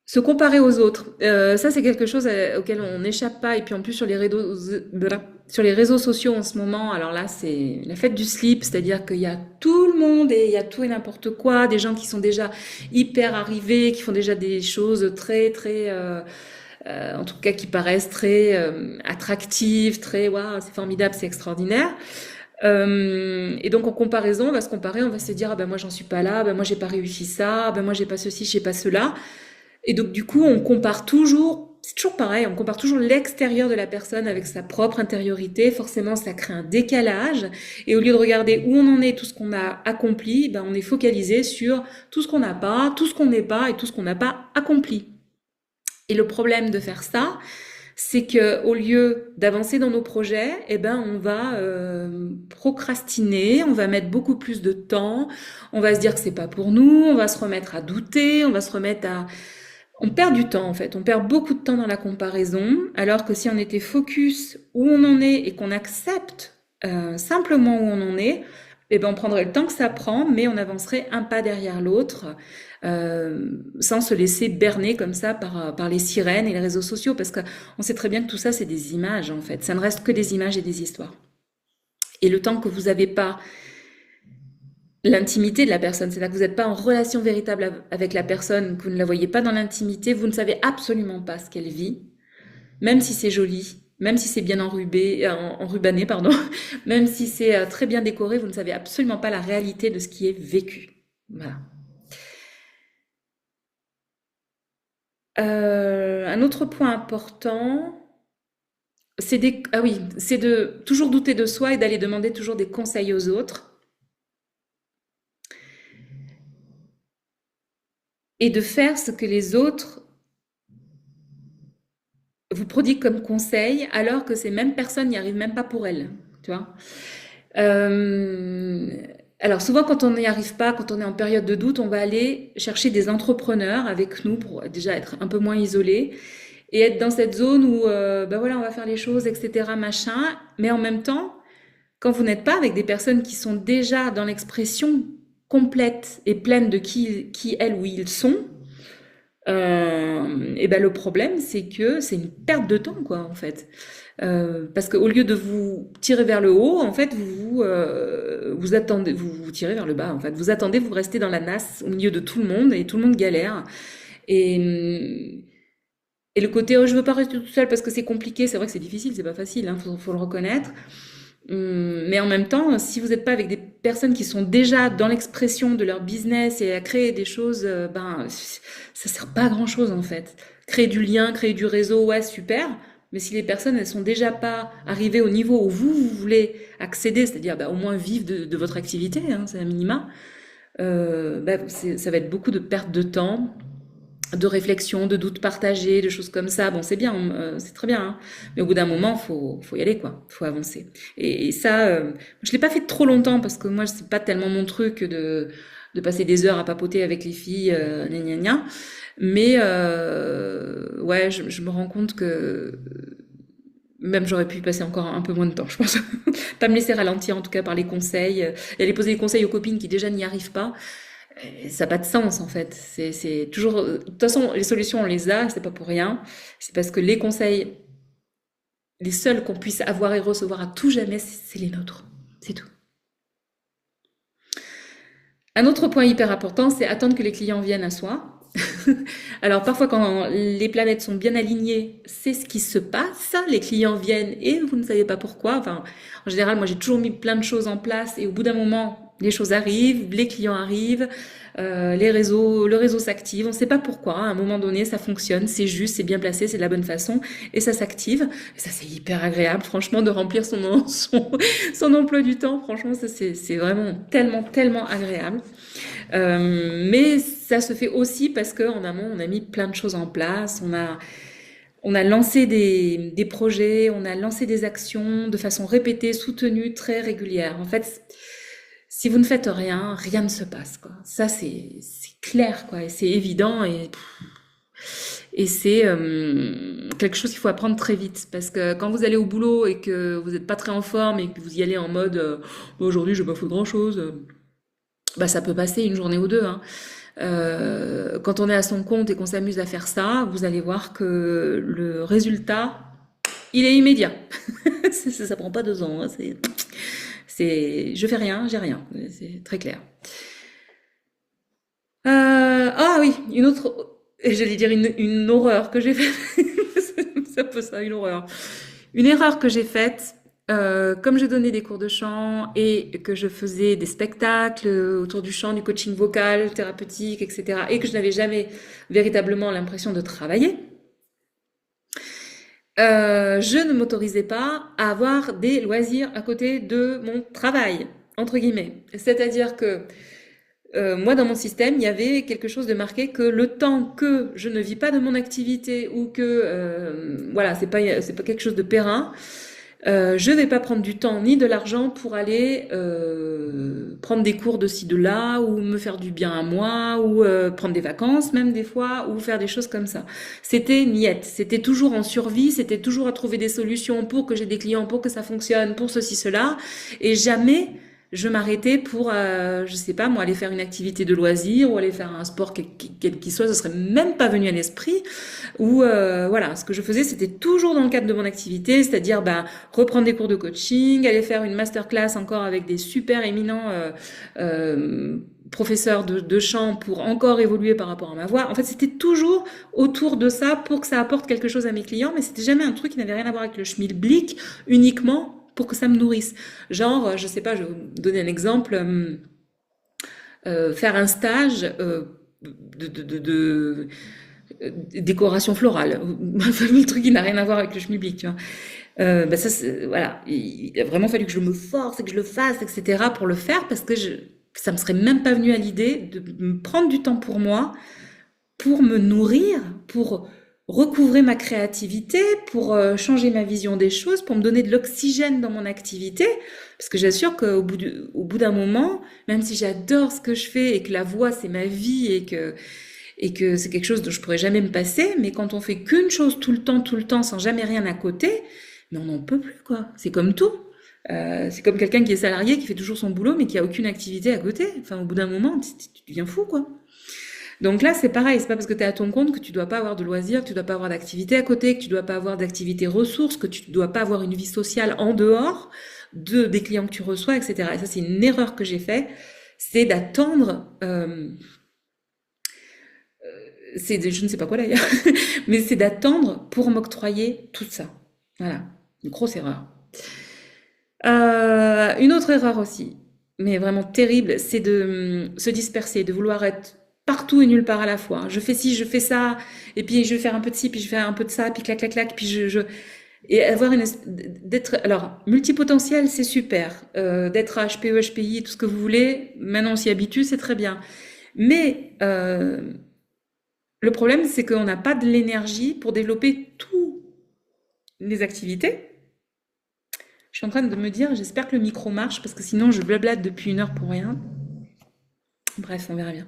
Se comparer aux autres, ça c'est quelque chose auquel on n'échappe pas. Et puis en plus sur les réseaux sociaux en ce moment, alors là c'est la fête du slip, c'est-à-dire qu'il y a tout le monde et il y a tout et n'importe quoi, des gens qui sont déjà hyper arrivés, qui font déjà des choses très très, en tout cas qui paraissent très attractives, très waouh, c'est formidable, c'est extraordinaire. Et donc en comparaison, on va se comparer, on va se dire ah ben moi j'en suis pas là, ben moi j'ai pas réussi ça, ben moi j'ai pas ceci, j'ai pas cela. Et donc, du coup, on compare toujours, c'est toujours pareil, on compare toujours l'extérieur de la personne avec sa propre intériorité. Forcément, ça crée un décalage. Et au lieu de regarder où on en est, tout ce qu'on a accompli, ben, on est focalisé sur tout ce qu'on n'a pas, tout ce qu'on n'est pas et tout ce qu'on n'a pas accompli. Et le problème de faire ça, c'est que au lieu d'avancer dans nos projets, eh ben on va procrastiner, on va mettre beaucoup plus de temps, on va se dire que c'est pas pour nous, on va se remettre à douter, on va se remettre à on perd du temps en fait, on perd beaucoup de temps dans la comparaison, alors que si on était focus où on en est et qu'on accepte simplement où on en est, eh ben on prendrait le temps que ça prend, mais on avancerait un pas derrière l'autre, sans se laisser berner comme ça par les sirènes et les réseaux sociaux, parce qu'on sait très bien que tout ça c'est des images en fait, ça ne reste que des images et des histoires. Et le temps que vous n'avez pas l'intimité de la personne, c'est-à-dire que vous n'êtes pas en relation véritable avec la personne, que vous ne la voyez pas dans l'intimité, vous ne savez absolument pas ce qu'elle vit, même si c'est joli, même si c'est bien enrubané, pardon, même si c'est très bien décoré, vous ne savez absolument pas la réalité de ce qui est vécu. Voilà. Un autre point important, ah oui, c'est de toujours douter de soi et d'aller demander toujours des conseils aux autres et de faire ce que les autres vous prodigue comme conseil alors que ces mêmes personnes n'y arrivent même pas pour elles, tu vois. Euh, alors souvent quand on n'y arrive pas, quand on est en période de doute, on va aller chercher des entrepreneurs avec nous pour déjà être un peu moins isolé et être dans cette zone où ben voilà on va faire les choses, etc. machin. Mais en même temps, quand vous n'êtes pas avec des personnes qui sont déjà dans l'expression complète et pleine de qui elles ou ils sont, Et ben le problème, c'est que c'est une perte de temps, quoi, en fait. Parce qu'au lieu de vous tirer vers le haut, en fait, vous attendez, vous tirez vers le bas, en fait. Vous attendez, vous restez dans la nasse au milieu de tout le monde et tout le monde galère. Et, et le côté, oh, je veux pas rester tout seul parce que c'est compliqué, c'est vrai que c'est difficile, c'est pas facile, hein, faut le reconnaître. Mais en même temps, si vous n'êtes pas avec des personnes qui sont déjà dans l'expression de leur business et à créer des choses, ben, ça sert pas à grand chose en fait. Créer du lien, créer du réseau, ouais, super. Mais si les personnes, elles sont déjà pas arrivées au niveau où vous voulez accéder, c'est-à-dire bah, au moins vivre de votre activité, hein, c'est un minima, bah, ça va être beaucoup de perte de temps, de réflexion, de doutes partagés, de choses comme ça. Bon, c'est bien, c'est très bien, hein. Mais au bout d'un moment, faut y aller, quoi. Faut avancer. Et ça, je l'ai pas fait trop longtemps parce que moi, c'est pas tellement mon truc de passer des heures à papoter avec les filles, gna gna gna. Mais ouais, je me rends compte que même j'aurais pu y passer encore un peu moins de temps, je pense. Pas me laisser ralentir, en tout cas, par les conseils. Et aller poser des conseils aux copines qui déjà n'y arrivent pas. Et ça n'a pas de sens en fait. C'est toujours. De toute façon, les solutions on les a, c'est pas pour rien. C'est parce que les conseils, les seuls qu'on puisse avoir et recevoir à tout jamais, c'est les nôtres. C'est tout. Un autre point hyper important, c'est attendre que les clients viennent à soi. Alors parfois quand les planètes sont bien alignées, c'est ce qui se passe. Les clients viennent et vous ne savez pas pourquoi. Enfin, en général, moi j'ai toujours mis plein de choses en place et au bout d'un moment, les choses arrivent, les clients arrivent, le réseau s'active. On ne sait pas pourquoi. À un moment donné, ça fonctionne, c'est juste, c'est bien placé, c'est de la bonne façon et ça s'active. Et ça c'est hyper agréable, franchement, de remplir son emploi du temps. Franchement, ça c'est vraiment tellement agréable. Mais ça se fait aussi parce qu'en amont, on a mis plein de choses en place, on a lancé des projets, on a lancé des actions de façon répétée, soutenue, très régulière. En fait, si vous ne faites rien, rien ne se passe, quoi. Ça, c'est clair, quoi, et c'est évident, et c'est quelque chose qu'il faut apprendre très vite. Parce que quand vous allez au boulot et que vous n'êtes pas très en forme et que vous y allez en mode aujourd'hui, je vais pas foutre grand-chose, bah ça peut passer une journée ou deux, hein. Quand on est à son compte et qu'on s'amuse à faire ça, vous allez voir que le résultat, il est immédiat. Ça prend pas 2 ans, hein, je fais rien, j'ai rien. C'est très clair. Ah oui, j'allais dire une horreur que j'ai faite. C'est un peu ça, une horreur. Une erreur que j'ai faite, comme je donnais des cours de chant et que je faisais des spectacles autour du chant, du coaching vocal, thérapeutique, etc., et que je n'avais jamais véritablement l'impression de travailler, je ne m'autorisais pas à avoir des loisirs à côté de mon travail, entre guillemets. C'est-à-dire que moi, dans mon système, il y avait quelque chose de marqué que le temps que je ne vis pas de mon activité ou que voilà, c'est pas quelque chose de périn, je vais pas prendre du temps ni de l'argent pour aller prendre des cours de ci de là ou me faire du bien à moi ou prendre des vacances même des fois ou faire des choses comme ça. C'était niette, c'était toujours en survie, c'était toujours à trouver des solutions pour que j'ai des clients, pour que ça fonctionne, pour ceci cela et jamais je m'arrêtais pour, je sais pas, moi, aller faire une activité de loisir ou aller faire un sport quel qu'il soit, ce serait même pas venu à l'esprit. Ou voilà, ce que je faisais, c'était toujours dans le cadre de mon activité, c'est-à-dire bah, reprendre des cours de coaching, aller faire une masterclass encore avec des super éminents professeurs de chant pour encore évoluer par rapport à ma voix. En fait, c'était toujours autour de ça pour que ça apporte quelque chose à mes clients, mais c'était jamais un truc qui n'avait rien à voir avec le schmilblick, uniquement pour que ça me nourrisse. Genre, je sais pas, je vais vous donner un exemple, faire un stage de, de, de, de décoration florale. Le truc qui n'a rien à voir avec le schmilblick, tu vois. Bah ça, voilà, il a vraiment fallu que je me force et que je le fasse, etc. pour le faire parce que ça me serait même pas venu à l'idée de me prendre du temps pour moi, pour me nourrir, pour recouvrer ma créativité, pour changer ma vision des choses, pour me donner de l'oxygène dans mon activité. Parce que j'assure qu'au au bout d'un moment, même si j'adore ce que je fais et que la voix c'est ma vie et que c'est quelque chose dont je pourrais jamais me passer, mais quand on fait qu'une chose tout le temps, sans jamais rien à côté, mais on n'en peut plus, quoi. C'est comme tout. C'est comme quelqu'un qui est salarié, qui fait toujours son boulot, mais qui a aucune activité à côté. Enfin, au bout d'un moment, tu deviens fou, quoi. Donc là, c'est pareil, c'est pas parce que tu es à ton compte que tu dois pas avoir de loisirs, que tu dois pas avoir d'activité à côté, que tu dois pas avoir d'activité ressources, que tu dois pas avoir une vie sociale en dehors des clients que tu reçois, etc. Et ça, c'est une erreur que j'ai fait, c'est d'attendre, je ne sais pas quoi d'ailleurs, mais c'est d'attendre pour m'octroyer tout ça. Voilà, une grosse erreur. Une autre erreur aussi, mais vraiment terrible, c'est de se disperser, de vouloir être partout et nulle part à la fois. Je fais ci, je fais ça, et puis je vais faire un peu de ci, puis je fais un peu de ça, puis clac, clac, clac, puis et avoir d'être, alors, multipotentiel, c'est super. D'être HPE, HPI, tout ce que vous voulez, maintenant on s'y habitue, c'est très bien. Mais le problème, c'est qu'on n'a pas de l'énergie pour développer toutes les activités. Je suis en train de me dire, j'espère que le micro marche, parce que sinon je blablate depuis 1 heure pour rien. Bref, on verra bien.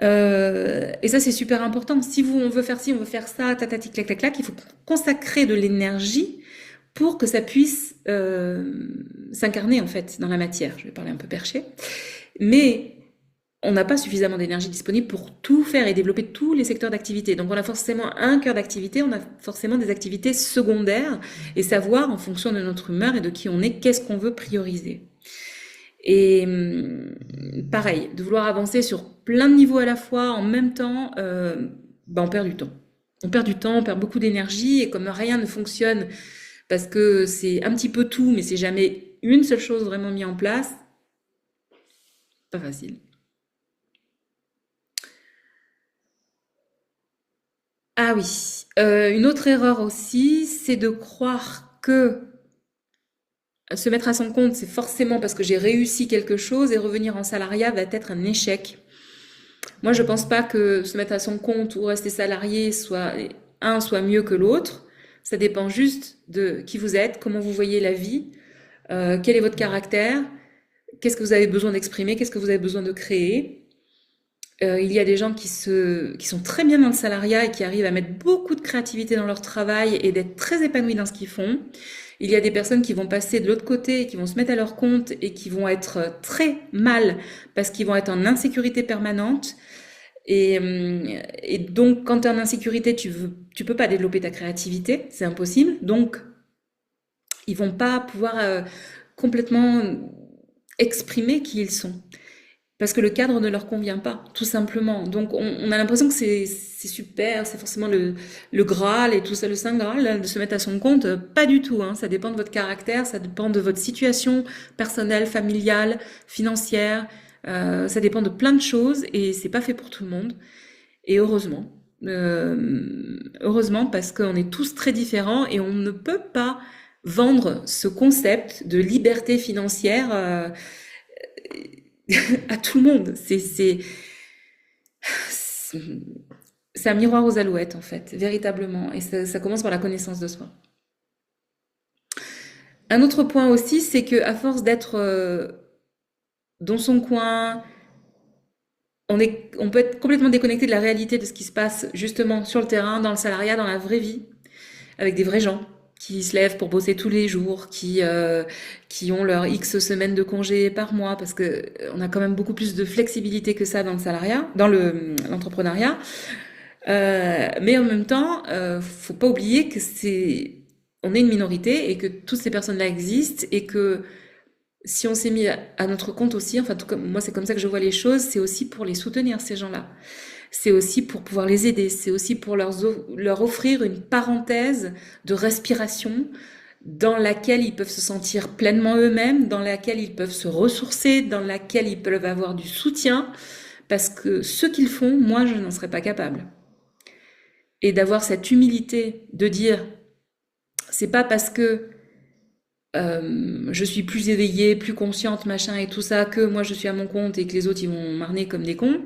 Et ça, c'est super important. Si on veut faire ci, on veut faire ça, tatati, clac, clac, clac, il faut consacrer de l'énergie pour que ça puisse s'incarner, en fait, dans la matière. Je vais parler un peu perché. Mais on n'a pas suffisamment d'énergie disponible pour tout faire et développer tous les secteurs d'activité. Donc on a forcément un cœur d'activité, on a forcément des activités secondaires et savoir en fonction de notre humeur et de qui on est, qu'est-ce qu'on veut prioriser. Et pareil, de vouloir avancer sur plein de niveaux à la fois en même temps, on perd du temps. On perd du temps, on perd beaucoup d'énergie et comme rien ne fonctionne parce que c'est un petit peu tout, mais c'est jamais une seule chose vraiment mise en place, pas facile. Ah oui, une autre erreur aussi, c'est de croire que se mettre à son compte, c'est forcément parce que j'ai réussi quelque chose et revenir en salariat va être un échec. Moi, je pense pas que se mettre à son compte ou rester salarié soit mieux que l'autre. Ça dépend juste de qui vous êtes, comment vous voyez la vie, quel est votre caractère, qu'est-ce que vous avez besoin d'exprimer, qu'est-ce que vous avez besoin de créer. Il y a des gens qui sont très bien dans le salariat et qui arrivent à mettre beaucoup de créativité dans leur travail et d'être très épanouis dans ce qu'ils font. Il y a des personnes qui vont passer de l'autre côté, et qui vont se mettre à leur compte et qui vont être très mal parce qu'ils vont être en insécurité permanente. Et donc, quand tu es en insécurité, tu peux pas développer ta créativité, c'est impossible. Donc, ils vont pas pouvoir complètement exprimer qui ils sont. Parce que le cadre ne leur convient pas, tout simplement. Donc on a l'impression que c'est super, c'est forcément le Graal et tout ça, le Saint Graal, là, de se mettre à son compte. Pas du tout, hein. Ça dépend de votre caractère, ça dépend de votre situation personnelle, familiale, financière. Ça dépend de plein de choses et c'est pas fait pour tout le monde. Et heureusement. Heureusement parce qu'on est tous très différents et on ne peut pas vendre ce concept de liberté financière à tout le monde. C'est un miroir aux alouettes, en fait, véritablement. Et ça commence par la connaissance de soi. Un autre point aussi, c'est que à force d'être dans son coin, on peut être complètement déconnecté de la réalité de ce qui se passe justement sur le terrain, dans le salariat, dans la vraie vie, avec des vrais gens qui se lèvent pour bosser tous les jours, qui ont leur X semaines de congé par mois, parce que on a quand même beaucoup plus de flexibilité que ça dans le salariat, dans l'entrepreneuriat. Mais en même temps, faut pas oublier que on est une minorité et que toutes ces personnes-là existent et que si on s'est mis à notre compte aussi, enfin, tout comme moi, c'est comme ça que je vois les choses, c'est aussi pour les soutenir, ces gens-là. C'est aussi pour pouvoir les aider, c'est aussi pour leur offrir une parenthèse de respiration dans laquelle ils peuvent se sentir pleinement eux-mêmes, dans laquelle ils peuvent se ressourcer, dans laquelle ils peuvent avoir du soutien, parce que ce qu'ils font, moi, je n'en serais pas capable. Et d'avoir cette humilité de dire, c'est pas parce que je suis plus éveillée, plus consciente, machin et tout ça, que moi je suis à mon compte et que les autres ils vont marner comme des cons.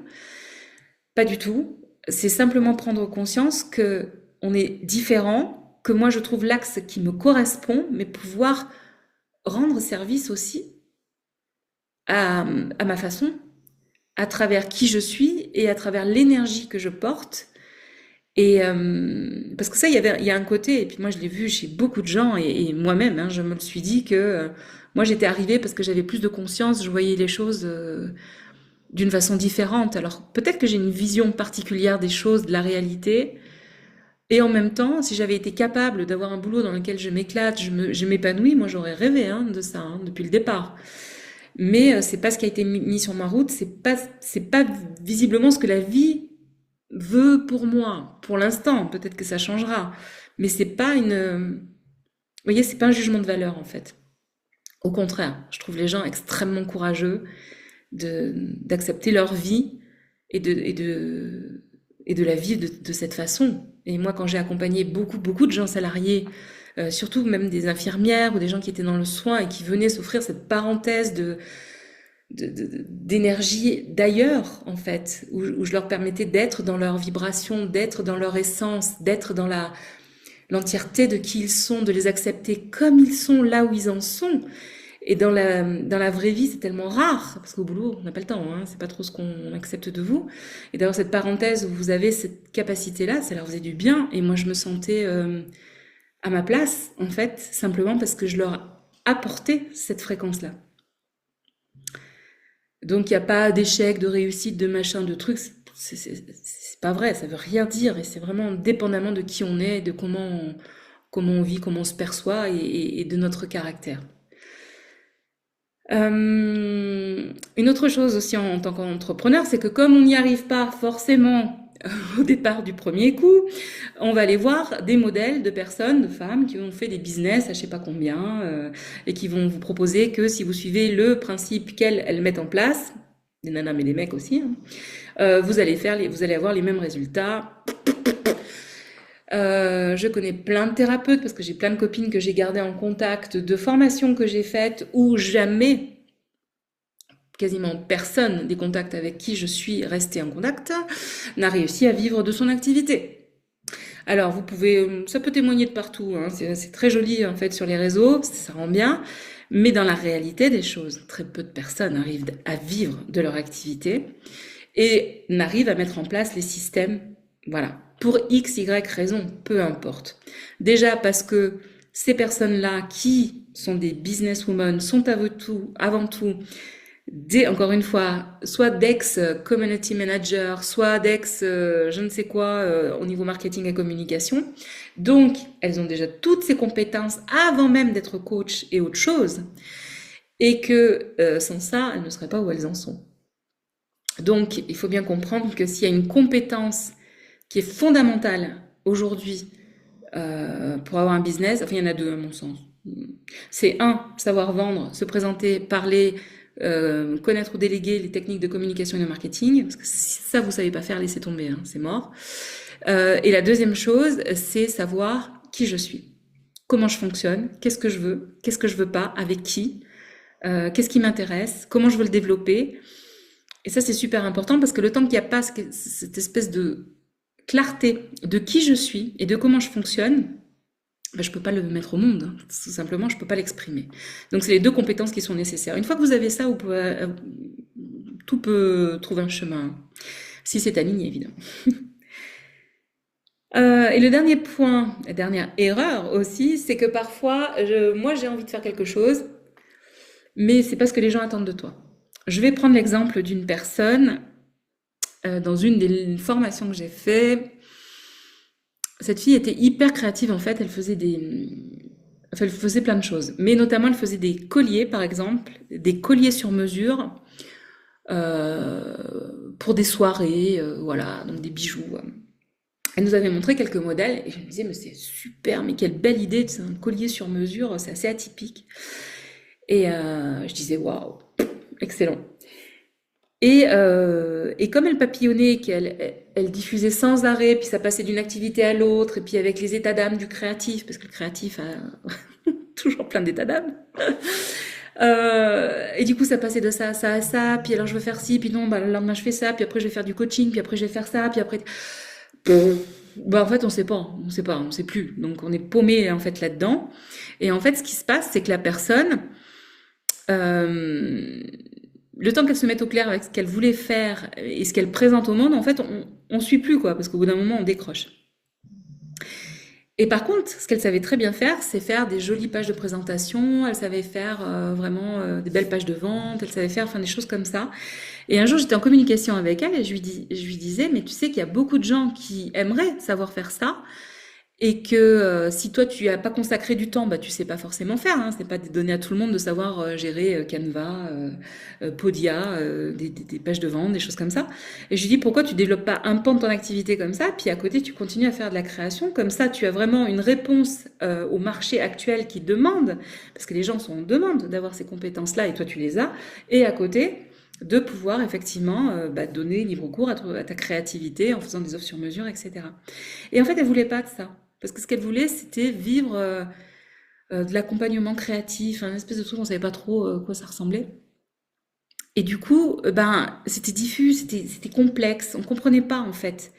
Pas du tout. C'est simplement prendre conscience que on est différent, que moi je trouve l'axe qui me correspond, mais pouvoir rendre service aussi à ma façon, à travers qui je suis et à travers l'énergie que je porte. Et parce que ça, il y a un côté, et puis moi je l'ai vu chez beaucoup de gens, et moi-même, hein, je me le suis dit que moi j'étais arrivée parce que j'avais plus de conscience, je voyais les choses d'une façon différente. Alors peut-être que j'ai une vision particulière des choses, de la réalité, et en même temps, si j'avais été capable d'avoir un boulot dans lequel je m'éclate, je m'épanouis, moi j'aurais rêvé hein, de ça hein, depuis le départ. Mais c'est pas ce qui a été mis sur ma route, c'est pas visiblement ce que la vie veut pour moi. Pour l'instant, peut-être que ça changera, mais c'est pas vous voyez, c'est pas un jugement de valeur en fait. Au contraire, je trouve les gens extrêmement courageux d'accepter leur vie et de la vivre de cette façon. Et moi, quand j'ai accompagné beaucoup de gens salariés, surtout même des infirmières ou des gens qui étaient dans le soin et qui venaient s'offrir cette parenthèse d'énergie d'ailleurs, en fait, où je leur permettais d'être dans leur vibration, d'être dans leur essence, d'être dans l'entièreté de qui ils sont, de les accepter comme ils sont, là où ils en sont. Et dans la vraie vie, c'est tellement rare, parce qu'au boulot, on n'a pas le temps, hein, c'est pas trop ce qu'on accepte de vous. Et d'avoir cette parenthèse où vous avez cette capacité-là, ça leur faisait du bien. Et moi, je me sentais à ma place, en fait, simplement parce que je leur apportais cette fréquence-là. Donc, il n'y a pas d'échec, de réussite, de machin, de trucs. C'est pas vrai, ça veut rien dire. Et c'est vraiment dépendamment de qui on est, de comment on vit, comment on se perçoit et de notre caractère. Une autre chose aussi en tant qu'entrepreneur, c'est que comme on n'y arrive pas forcément au départ du premier coup, on va aller voir des modèles de personnes, de femmes qui ont fait des business à je sais pas combien et qui vont vous proposer que si vous suivez le principe qu'elles mettent en place, des nanas mais des mecs aussi, hein, vous allez avoir les mêmes résultats. Je connais plein de thérapeutes parce que j'ai plein de copines que j'ai gardées en contact, de formations que j'ai faites où jamais, quasiment personne des contacts avec qui je suis restée en contact n'a réussi à vivre de son activité. Alors vous pouvez, ça peut témoigner de partout, hein, c'est très joli en fait sur les réseaux, ça rend bien, mais dans la réalité des choses, très peu de personnes arrivent à vivre de leur activité et n'arrivent à mettre en place les systèmes, voilà, pour X, Y raison, peu importe. Déjà parce que ces personnes-là qui sont des businesswomen sont avant tout encore une fois, soit d'ex-community manager, soit d'ex je ne sais quoi au niveau marketing et communication. Donc, elles ont déjà toutes ces compétences avant même d'être coach et autre chose. Et que sans ça, elles ne seraient pas où elles en sont. Donc, il faut bien comprendre que s'il y a une compétence qui est fondamentale aujourd'hui pour avoir un business, enfin il y en a deux à mon sens. C'est un, savoir vendre, se présenter, parler, connaître ou déléguer les techniques de communication et de marketing, parce que si ça vous savez pas faire, laissez tomber, hein, c'est mort. Et la deuxième chose, c'est savoir qui je suis, comment je fonctionne, qu'est-ce que je veux pas, avec qui, qu'est-ce qui m'intéresse, comment je veux le développer. Et ça c'est super important parce que le temps qu'il n'y a pas cette espèce de clarté de qui je suis et de comment je fonctionne, ben, je peux pas le mettre au monde, hein. Tout simplement, je peux pas l'exprimer. Donc c'est les deux compétences qui sont nécessaires. Une fois que vous avez ça, tout peut trouver un chemin, si c'est aligné évidemment. Et le dernier point, la dernière erreur aussi, c'est que parfois, moi j'ai envie de faire quelque chose, mais c'est pas ce que les gens attendent de toi. Je vais prendre l'exemple d'une personne dans une des formations que j'ai fait. Cette fille était hyper créative en fait, elle faisait plein de choses, mais notamment elle faisait des colliers par exemple, des colliers sur mesure euh, pour des soirées, voilà, donc des bijoux. Elle nous avait montré quelques modèles et je me disais mais c'est super, mais quelle belle idée, c'est un collier sur mesure, c'est assez atypique. Et je disais waouh, excellent. Et comme elle papillonnait, elle diffusait sans arrêt, puis ça passait d'une activité à l'autre, et puis avec les états d'âme du créatif, parce que le créatif a toujours plein d'états d'âme. Et du coup, ça passait de ça à ça à ça, puis alors je veux faire ci, puis non, bah, le lendemain je fais ça, puis après je vais faire du coaching, puis après je vais faire ça, puis après... Bah, en fait, on sait plus. Donc on est paumé en fait là-dedans. Et en fait, ce qui se passe, c'est que la personne... Euh, le temps qu'elle se mette au clair avec ce qu'elle voulait faire et ce qu'elle présente au monde, en fait, on suit plus, quoi, parce qu'au bout d'un moment, on décroche. Et par contre, ce qu'elle savait très bien faire, c'est faire des jolies pages de présentation, elle savait faire vraiment des belles pages de vente, elle savait faire enfin, des choses comme ça. Et un jour, j'étais en communication avec elle et je lui disais, mais tu sais qu'il y a beaucoup de gens qui aimeraient savoir faire ça, et que si toi tu as pas consacré du temps, bah tu sais pas forcément faire. Hein, c'est pas donné à tout le monde de savoir gérer Canva, Podia, des pages de vente, des choses comme ça. Et je lui dis pourquoi tu développes pas un pan de ton activité comme ça, puis à côté tu continues à faire de la création. Comme ça, tu as vraiment une réponse au marché actuel qui demande, parce que les gens sont en demande d'avoir ces compétences-là, et toi tu les as. Et à côté de pouvoir effectivement donner libre cours à ta créativité en faisant des offres sur mesure, etc. Et en fait, elle voulait pas de ça. Parce que ce qu'elle voulait, c'était vivre de l'accompagnement créatif, un espèce de truc, on savait pas trop à quoi ça ressemblait. Et du coup, c'était diffus, c'était complexe, on comprenait pas en fait.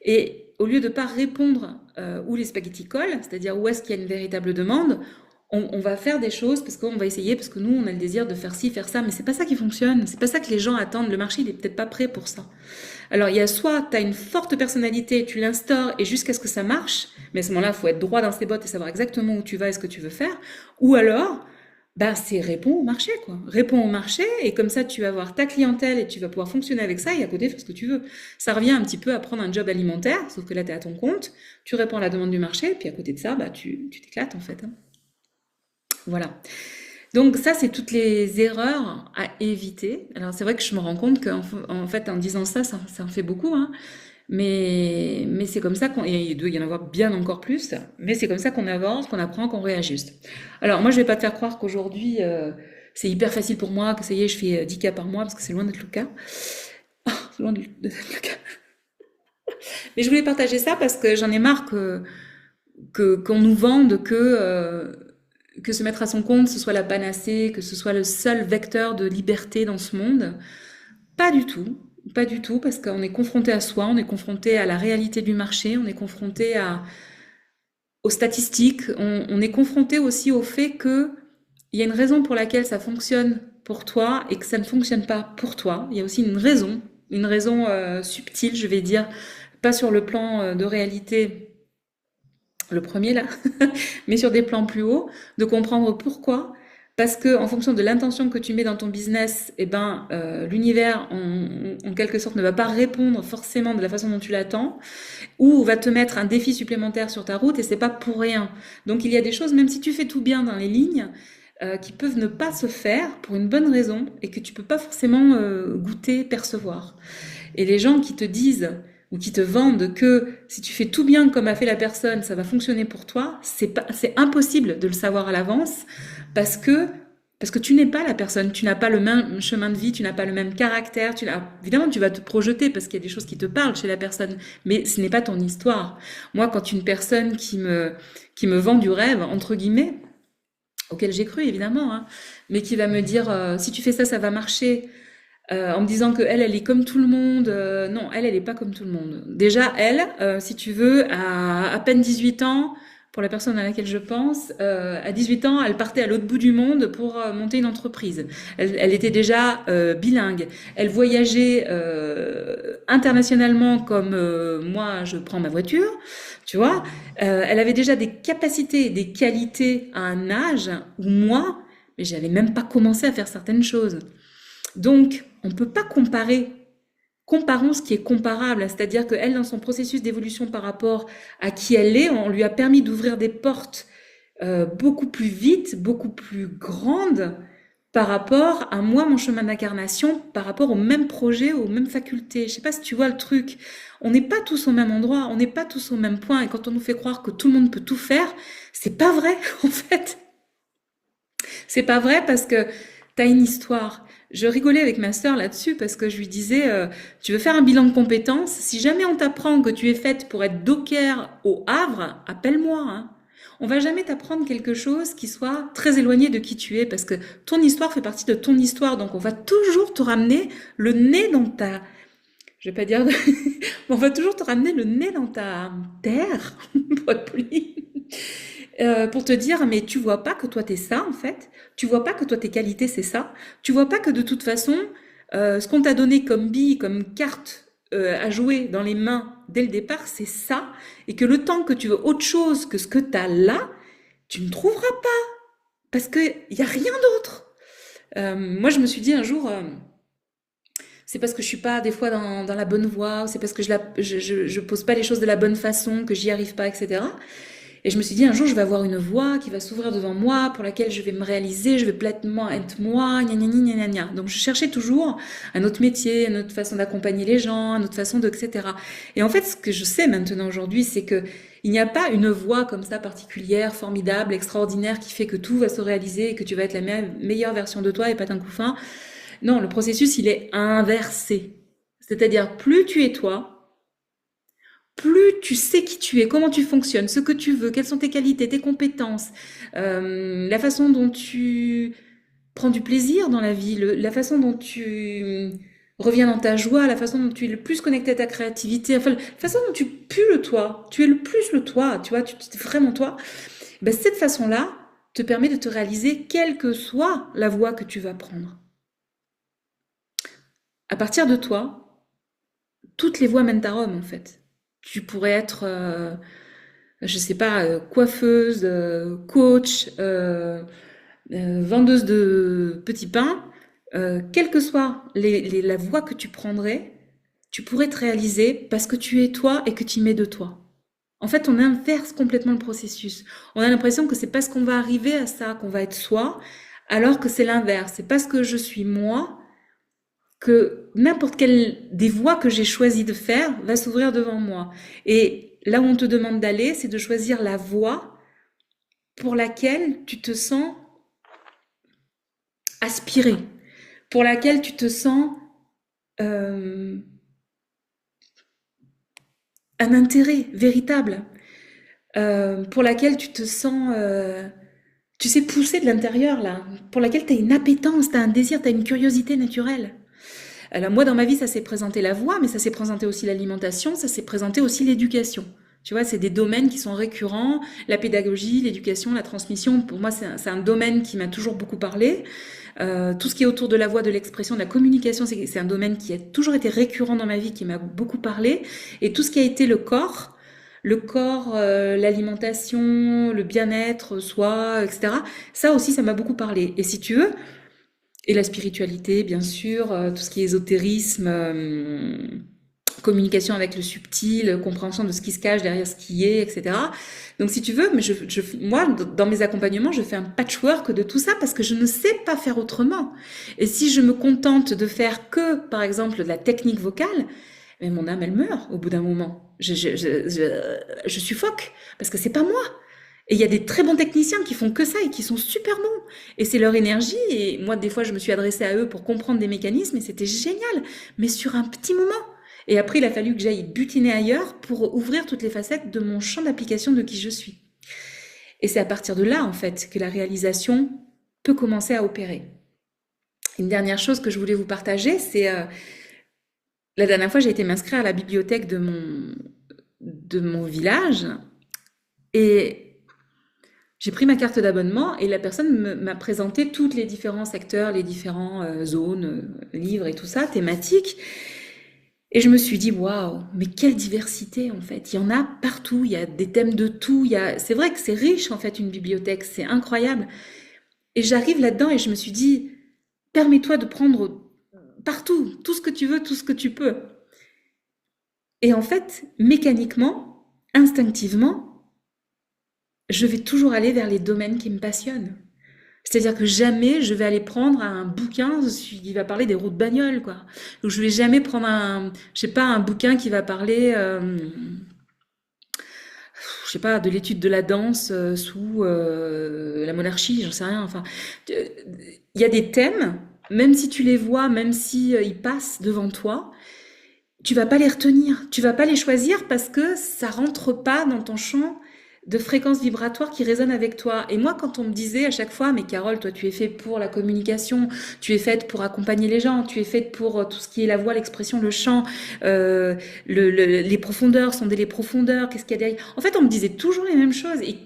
Et au lieu de pas répondre où les spaghettis collent, c'est-à-dire où est-ce qu'il y a une véritable demande, on va faire des choses parce qu'on va essayer, parce que nous, on a le désir de faire ci, faire ça, mais c'est pas ça qui fonctionne, c'est pas ça que les gens attendent. Le marché, il est peut-être pas prêt pour ça. Alors, il y a soit tu as une forte personnalité, tu l'instaures et jusqu'à ce que ça marche, mais à ce moment-là, il faut être droit dans ses bottes et savoir exactement où tu vas et ce que tu veux faire. Ou alors, c'est réponds au marché, quoi. Réponds au marché et comme ça, tu vas avoir ta clientèle et tu vas pouvoir fonctionner avec ça et à côté, faire ce que tu veux. Ça revient un petit peu à prendre un job alimentaire, sauf que là, tu es à ton compte, tu réponds à la demande du marché et puis à côté de ça, tu t'éclates en fait. Hein. Voilà. Donc ça, c'est toutes les erreurs à éviter. Alors c'est vrai que je me rends compte qu'en fait, en disant ça, ça en fait beaucoup, hein. Mais c'est comme ça et il doit y en avoir bien encore plus, mais c'est comme ça qu'on avance, qu'on apprend, qu'on réajuste. Alors moi, je vais pas te faire croire qu'aujourd'hui, c'est hyper facile pour moi, que ça y est, je fais 10 cas par mois, parce que c'est loin d'être le cas. C'est loin d'être le cas. Mais je voulais partager ça parce que j'en ai marre qu'on nous vende que se mettre à son compte, ce soit la panacée, que ce soit le seul vecteur de liberté dans ce monde. Pas du tout. Pas du tout, parce qu'on est confronté à soi, on est confronté à la réalité du marché, on est confronté aux statistiques, on est confronté aussi au fait que il y a une raison pour laquelle ça fonctionne pour toi et que ça ne fonctionne pas pour toi. Il y a aussi une raison subtile, je vais dire, pas sur le plan de réalité, le premier là, mais sur des plans plus hauts, de comprendre pourquoi. Parce que en fonction de l'intention que tu mets dans ton business, l'univers en quelque sorte ne va pas répondre forcément de la façon dont tu l'attends, ou va te mettre un défi supplémentaire sur ta route et c'est pas pour rien. Donc il y a des choses, même si tu fais tout bien dans les lignes, qui peuvent ne pas se faire pour une bonne raison et que tu peux pas forcément goûter, percevoir. Et les gens qui te disent ou qui te vendent que si tu fais tout bien comme a fait la personne, ça va fonctionner pour toi, c'est impossible de le savoir à l'avance parce que tu n'es pas la personne, tu n'as pas le même chemin de vie, tu n'as pas le même caractère, évidemment tu vas te projeter parce qu'il y a des choses qui te parlent chez la personne, mais ce n'est pas ton histoire. Moi, quand une personne qui me vend du rêve, entre guillemets, auquel j'ai cru évidemment, hein, mais qui va me dire si tu fais ça, ça va marcher, en me disant que elle est comme tout le monde. Non, elle est pas comme tout le monde. Déjà, elle, si tu veux, à peine 18 ans, pour la personne à laquelle je pense, à 18 ans, elle partait à l'autre bout du monde pour monter une entreprise. Elle était déjà bilingue. Elle voyageait internationalement comme moi, je prends ma voiture, tu vois. Elle avait déjà des capacités, des qualités à un âge où moi, mais j'avais même pas commencé à faire certaines choses. Donc, on ne peut pas comparer. Comparons ce qui est comparable, c'est-à-dire qu'elle, dans son processus d'évolution par rapport à qui elle est, on lui a permis d'ouvrir des portes beaucoup plus vite, beaucoup plus grandes par rapport à moi, mon chemin d'incarnation, par rapport au même projet, aux mêmes facultés. Je sais pas si tu vois le truc. On n'est pas tous au même endroit, on n'est pas tous au même point, et quand on nous fait croire que tout le monde peut tout faire, c'est pas vrai, en fait. C'est pas vrai parce que t'as une histoire. Je rigolais avec ma sœur là-dessus parce que je lui disais, tu veux faire un bilan de compétences? Si jamais on t'apprend que tu es faite pour être docker au Havre, appelle-moi, hein. On va jamais t'apprendre quelque chose qui soit très éloigné de qui tu es parce que ton histoire fait partie de ton histoire. Donc on va toujours te ramener le nez dans ta, je vais pas dire, on va toujours te ramener le nez dans ta terre, pour être poli. Pour te dire, mais tu vois pas que toi t'es ça en fait, tu vois pas que toi tes qualités c'est ça, tu vois pas que de toute façon, ce qu'on t'a donné comme bille, comme carte à jouer dans les mains dès le départ, c'est ça, et que le temps que tu veux autre chose que ce que tu as là, tu ne trouveras pas, parce qu'il n'y a rien d'autre. Moi, je me suis dit un jour, c'est parce que je suis pas des fois dans la bonne voie, ou c'est parce que je pose pas les choses de la bonne façon, que j'y arrive pas, etc. Et je me suis dit, un jour, je vais avoir une voie qui va s'ouvrir devant moi, pour laquelle je vais me réaliser, je vais pleinement être moi, gna gna gna gna gna. Donc, je cherchais toujours un autre métier, une autre façon d'accompagner les gens, une autre façon de, etc. Et en fait, ce que je sais maintenant aujourd'hui, c'est que il n'y a pas une voie comme ça particulière, formidable, extraordinaire, qui fait que tout va se réaliser et que tu vas être la meilleure version de toi et pas d'un coup fin. Non, le processus, il est inversé. C'est-à-dire, plus tu es toi, plus tu sais qui tu es, comment tu fonctionnes, ce que tu veux, quelles sont tes qualités, tes compétences, la façon dont tu prends du plaisir dans la vie, la façon dont tu reviens dans ta joie, la façon dont tu es le plus connecté à ta créativité, enfin, la façon dont tu pues le toi, tu es le plus le toi, tu vois, tu es vraiment toi. Ben, cette façon-là te permet de te réaliser quelle que soit la voie que tu vas prendre. À partir de toi, toutes les voies mènent à Rome, en fait. Tu pourrais être, je sais pas, coiffeuse, coach, vendeuse de petits pains, quelle que soit la voie que tu prendrais, tu pourrais te réaliser parce que tu es toi et que tu y mets de toi. En fait, on inverse complètement le processus. On a l'impression que c'est parce qu'on va arriver à ça qu'on va être soi, alors que c'est l'inverse. C'est parce que je suis moi que n'importe quelle des voies que j'ai choisi de faire va s'ouvrir devant moi. Et là où on te demande d'aller, c'est de choisir la voie pour laquelle tu te sens aspiré, pour laquelle tu te sens euh, un intérêt véritable, pour laquelle tu te sens, tu sais, poussé de l'intérieur, là, pour laquelle tu as une appétence, tu as un désir, tu as une curiosité naturelle. Alors moi, dans ma vie, ça s'est présenté la voix, mais ça s'est présenté aussi l'alimentation, ça s'est présenté aussi l'éducation. Tu vois, c'est des domaines qui sont récurrents. La pédagogie, l'éducation, la transmission, pour moi, c'est un domaine qui m'a toujours beaucoup parlé. Tout ce qui est autour de la voix, de l'expression, de la communication, c'est un domaine qui a toujours été récurrent dans ma vie, qui m'a beaucoup parlé. Et tout ce qui a été le corps, l'alimentation, le bien-être, soi, etc. Ça aussi, ça m'a beaucoup parlé. Et si tu veux, et la spiritualité, bien sûr, tout ce qui est ésotérisme, communication avec le subtil, compréhension de ce qui se cache derrière ce qui est, etc. Donc si tu veux, mais moi, dans mes accompagnements, je fais un patchwork de tout ça parce que je ne sais pas faire autrement. Et si je me contente de faire que, par exemple, de la technique vocale, mais mon âme, elle meurt au bout d'un moment. Je suffoque parce que c'est pas moi. Et il y a des très bons techniciens qui font que ça et qui sont super bons. Et c'est leur énergie. Et moi, des fois, je me suis adressée à eux pour comprendre des mécanismes et c'était génial. Mais sur un petit moment. Et après, il a fallu que j'aille butiner ailleurs pour ouvrir toutes les facettes de mon champ d'application de qui je suis. Et c'est à partir de là, en fait, que la réalisation peut commencer à opérer. Une dernière chose que je voulais vous partager, c'est la dernière fois, j'ai été m'inscrire à la bibliothèque de mon village et j'ai pris ma carte d'abonnement et la personne m'a présenté tous les différents secteurs, les différentes zones, livres et tout ça, thématiques. Et je me suis dit, waouh, mais quelle diversité en fait. Il y en a partout, il y a des thèmes de tout. C'est vrai que c'est riche en fait une bibliothèque, c'est incroyable. Et j'arrive là-dedans et je me suis dit, permets-toi de prendre partout, tout ce que tu veux, tout ce que tu peux. Et en fait, mécaniquement, instinctivement, je vais toujours aller vers les domaines qui me passionnent. C'est-à-dire que jamais je vais aller prendre un bouquin qui va parler des roues de bagnole, quoi. Donc je vais jamais prendre je sais pas, un bouquin qui va parler, je sais pas, de l'étude de la danse sous la monarchie, j'en sais rien. Enfin, il y a des thèmes, même si tu les vois, même si ils passent devant toi, tu vas pas les retenir, tu vas pas les choisir parce que ça rentre pas dans ton champ de fréquences vibratoires qui résonnent avec toi. Et moi, quand on me disait à chaque fois, mais Carole, toi, tu es faite pour la communication, tu es faite pour accompagner les gens, tu es faite pour tout ce qui est la voix, l'expression, le chant, les profondeurs, sonder les profondeurs, qu'est-ce qu'il y a derrière. En fait, on me disait toujours les mêmes choses. Et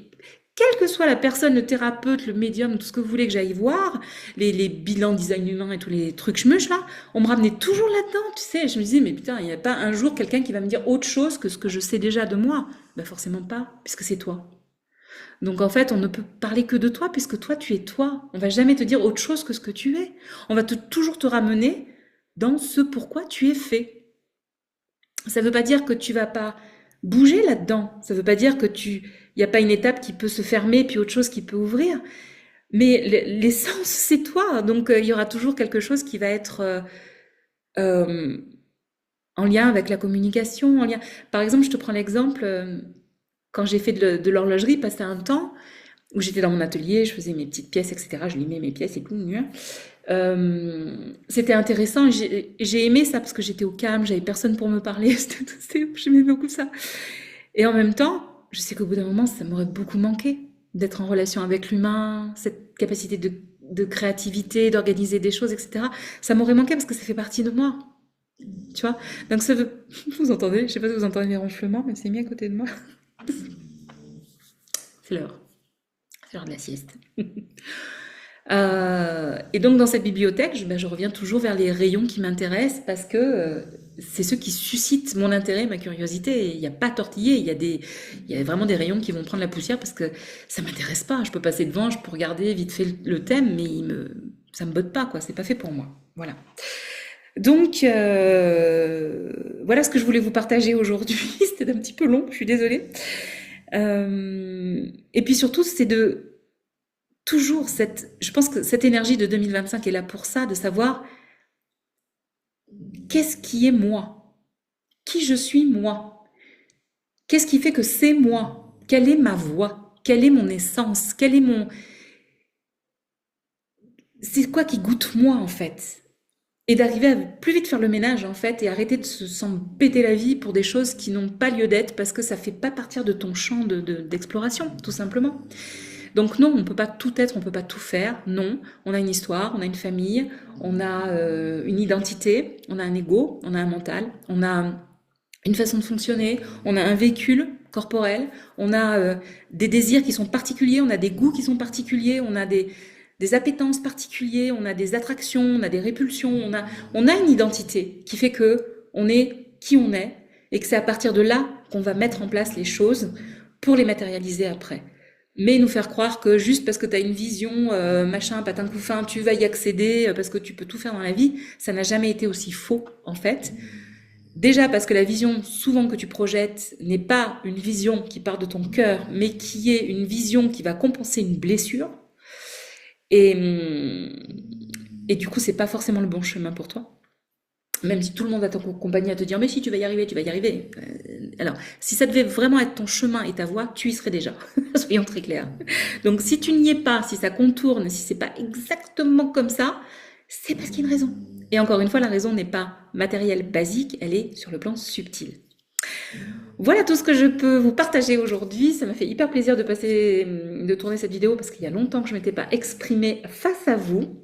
quelle que soit la personne, le thérapeute, le médium, tout ce que vous voulez que j'aille voir, les bilans design humain et tous les trucs schmuch là, on me ramenait toujours là-dedans, tu sais. Je me disais, mais putain, il n'y a pas un jour quelqu'un qui va me dire autre chose que ce que je sais déjà de moi. Ben forcément pas, puisque c'est toi. Donc en fait, on ne peut parler que de toi, puisque toi, tu es toi. On va jamais te dire autre chose que ce que tu es. On va toujours te ramener dans ce pourquoi tu es fait. Ça ne veut pas dire que tu vas pas bouger là-dedans. Ça ne veut pas dire que il n'y a pas une étape qui peut se fermer puis autre chose qui peut ouvrir. Mais l'essence, c'est toi. Donc il y aura toujours quelque chose qui va être euh, en lien avec la communication. En lien. Par exemple, je te prends l'exemple, quand j'ai fait de l'horlogerie, passé un temps où j'étais dans mon atelier, je faisais mes petites pièces, etc. Je limais mes pièces et tout. C'était intéressant. J'ai aimé ça parce que j'étais au calme, j'avais personne pour me parler. J'aimais beaucoup ça. Et en même temps, je sais qu'au bout d'un moment, ça m'aurait beaucoup manqué d'être en relation avec l'humain, cette capacité de créativité, d'organiser des choses, etc. Ça m'aurait manqué parce que ça fait partie de moi. Tu vois? Donc ça veut... Vous entendez? Je sais pas si vous entendez mes ronflements, mais c'est mis à côté de moi. C'est l'heure. C'est l'heure de la sieste. Et donc dans cette bibliothèque, je reviens toujours vers les rayons qui m'intéressent parce que c'est ceux qui suscitent mon intérêt, ma curiosité. Et il n'y a pas tortillé, il y a vraiment des rayons qui vont prendre la poussière parce que ça m'intéresse pas. Je peux passer devant, je peux regarder vite fait le thème, mais ça me botte pas, quoi. C'est pas fait pour moi. Voilà. Donc voilà ce que je voulais vous partager aujourd'hui. C'était un petit peu long, je suis désolée. Et puis surtout, c'est de toujours je pense que cette énergie de 2025 est là pour ça, de savoir qu'est-ce qui est moi, qui je suis moi, qu'est-ce qui fait que c'est moi, quelle est ma voix, quelle est mon essence, c'est quoi qui goûte moi en fait, et d'arriver à plus vite faire le ménage en fait et arrêter de s'en péter la vie pour des choses qui n'ont pas lieu d'être parce que ça fait pas partir de ton champ d'exploration, tout simplement. Donc non, on ne peut pas tout être, on ne peut pas tout faire. Non, on a une histoire, on a une famille, on a une identité, on a un ego, on a un mental, on a une façon de fonctionner, on a un véhicule corporel, on a des désirs qui sont particuliers, on a des goûts qui sont particuliers, on a des appétences particulières, on a des attractions, on a des répulsions, on a une identité qui fait que on est qui on est et que c'est à partir de là qu'on va mettre en place les choses pour les matérialiser après. Mais nous faire croire que juste parce que tu as une vision, machin, patin couffin, tu vas y accéder parce que tu peux tout faire dans la vie, ça n'a jamais été aussi faux en fait. Déjà parce que la vision souvent que tu projettes n'est pas une vision qui part de ton cœur, mais qui est une vision qui va compenser une blessure. Et, et du coup, c'est pas forcément le bon chemin pour toi. Même si tout le monde va t'accompagner à te dire mais si tu vas y arriver, tu vas y arriver. Alors, si ça devait vraiment être ton chemin et ta voie, tu y serais déjà. Soyons très clairs. Donc, si tu n'y es pas, si ça contourne, si c'est pas exactement comme ça, c'est parce qu'il y a une raison. Et encore une fois, la raison n'est pas matérielle basique, elle est sur le plan subtil. Voilà tout ce que je peux vous partager aujourd'hui. Ça m'a fait hyper plaisir de tourner cette vidéo parce qu'il y a longtemps que je ne m'étais pas exprimée face à vous.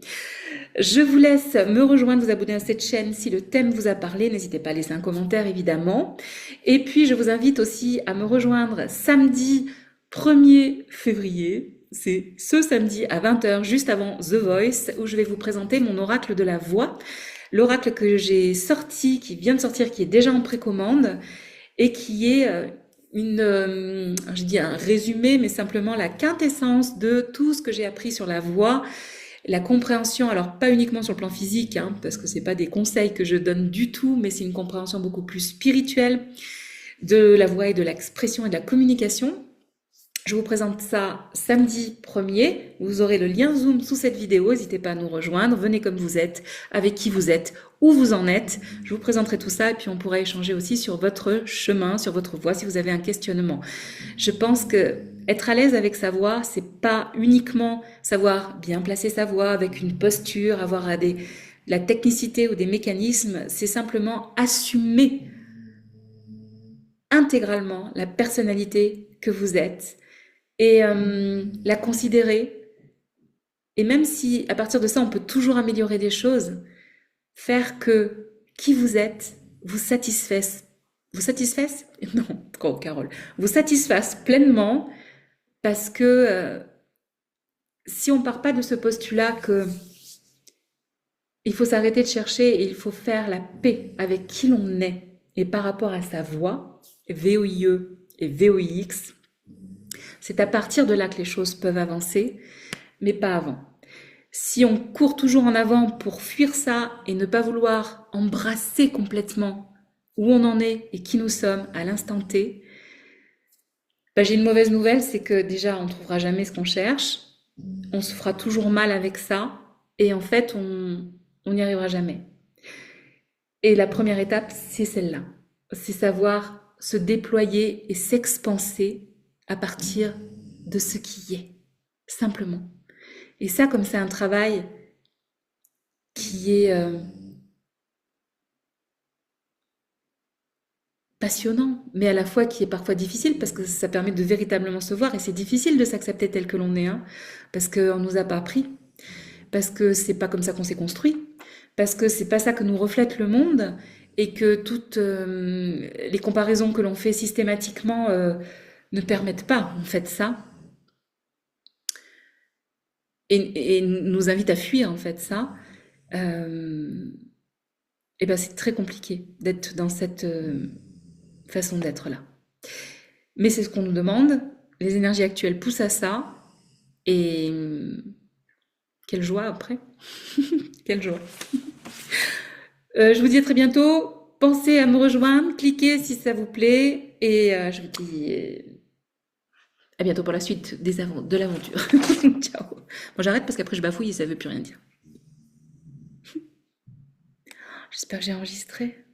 Je vous laisse me rejoindre, vous abonner à cette chaîne si le thème vous a parlé. N'hésitez pas à laisser un commentaire, évidemment. Et puis, je vous invite aussi à me rejoindre samedi 1er février. C'est ce samedi à 20h, juste avant The Voice, où je vais vous présenter mon oracle de la voix. L'oracle que j'ai sorti, qui vient de sortir, qui est déjà en précommande et qui est je dis un résumé, mais simplement la quintessence de tout ce que j'ai appris sur la voix. La compréhension, alors pas uniquement sur le plan physique, hein, parce que c'est pas des conseils que je donne du tout, mais c'est une compréhension beaucoup plus spirituelle de la voix et de l'expression et de la communication. Je vous présente ça samedi 1er. Vous aurez le lien Zoom sous cette vidéo. N'hésitez pas à nous rejoindre. Venez comme vous êtes, avec qui vous êtes, où vous en êtes. Je vous présenterai tout ça et puis on pourra échanger aussi sur votre chemin, sur votre voix si vous avez un questionnement. Je pense que être à l'aise avec sa voix, c'est pas uniquement savoir bien placer sa voix avec une posture, avoir la technicité ou des mécanismes. C'est simplement assumer intégralement la personnalité que vous êtes et la considérer. Et même si à partir de ça, on peut toujours améliorer des choses, faire que qui vous êtes vous satisfasse. Vous satisfasse? Non, Carole. Vous satisfasse pleinement Parce que si on part pas de ce postulat que il faut s'arrêter de chercher et il faut faire la paix avec qui l'on est et par rapport à sa voix, VOIE et VOIX, c'est à partir de là que les choses peuvent avancer, mais pas avant. Si on court toujours en avant pour fuir ça et ne pas vouloir embrasser complètement où on en est et qui nous sommes à l'instant T, bah, j'ai une mauvaise nouvelle, c'est que déjà on ne trouvera jamais ce qu'on cherche, on se fera toujours mal avec ça et en fait on n'y arrivera jamais. Et la première étape, c'est celle-là. C'est savoir se déployer et s'expanser à partir de ce qui est, simplement. Et ça, comme c'est un travail qui est passionnant, mais à la fois qui est parfois difficile parce que ça permet de véritablement se voir et c'est difficile de s'accepter tel que l'on est, hein, parce qu'on nous a pas appris, parce que c'est pas comme ça qu'on s'est construit, parce que c'est pas ça que nous reflète le monde et que toutes les comparaisons que l'on fait systématiquement ne permettent pas en fait ça et nous invitent à fuir en fait ça. Et ben c'est très compliqué d'être dans cette façon d'être là. Mais c'est ce qu'on nous demande. Les énergies actuelles poussent à ça. Et quelle joie après. Quelle joie. Je vous dis à très bientôt. Pensez à me rejoindre. Cliquez si ça vous plaît. Et je vous dis à bientôt pour la suite de l'aventure. Ciao. Bon, j'arrête parce qu'après je bafouille et ça veut plus rien dire. J'espère que j'ai enregistré.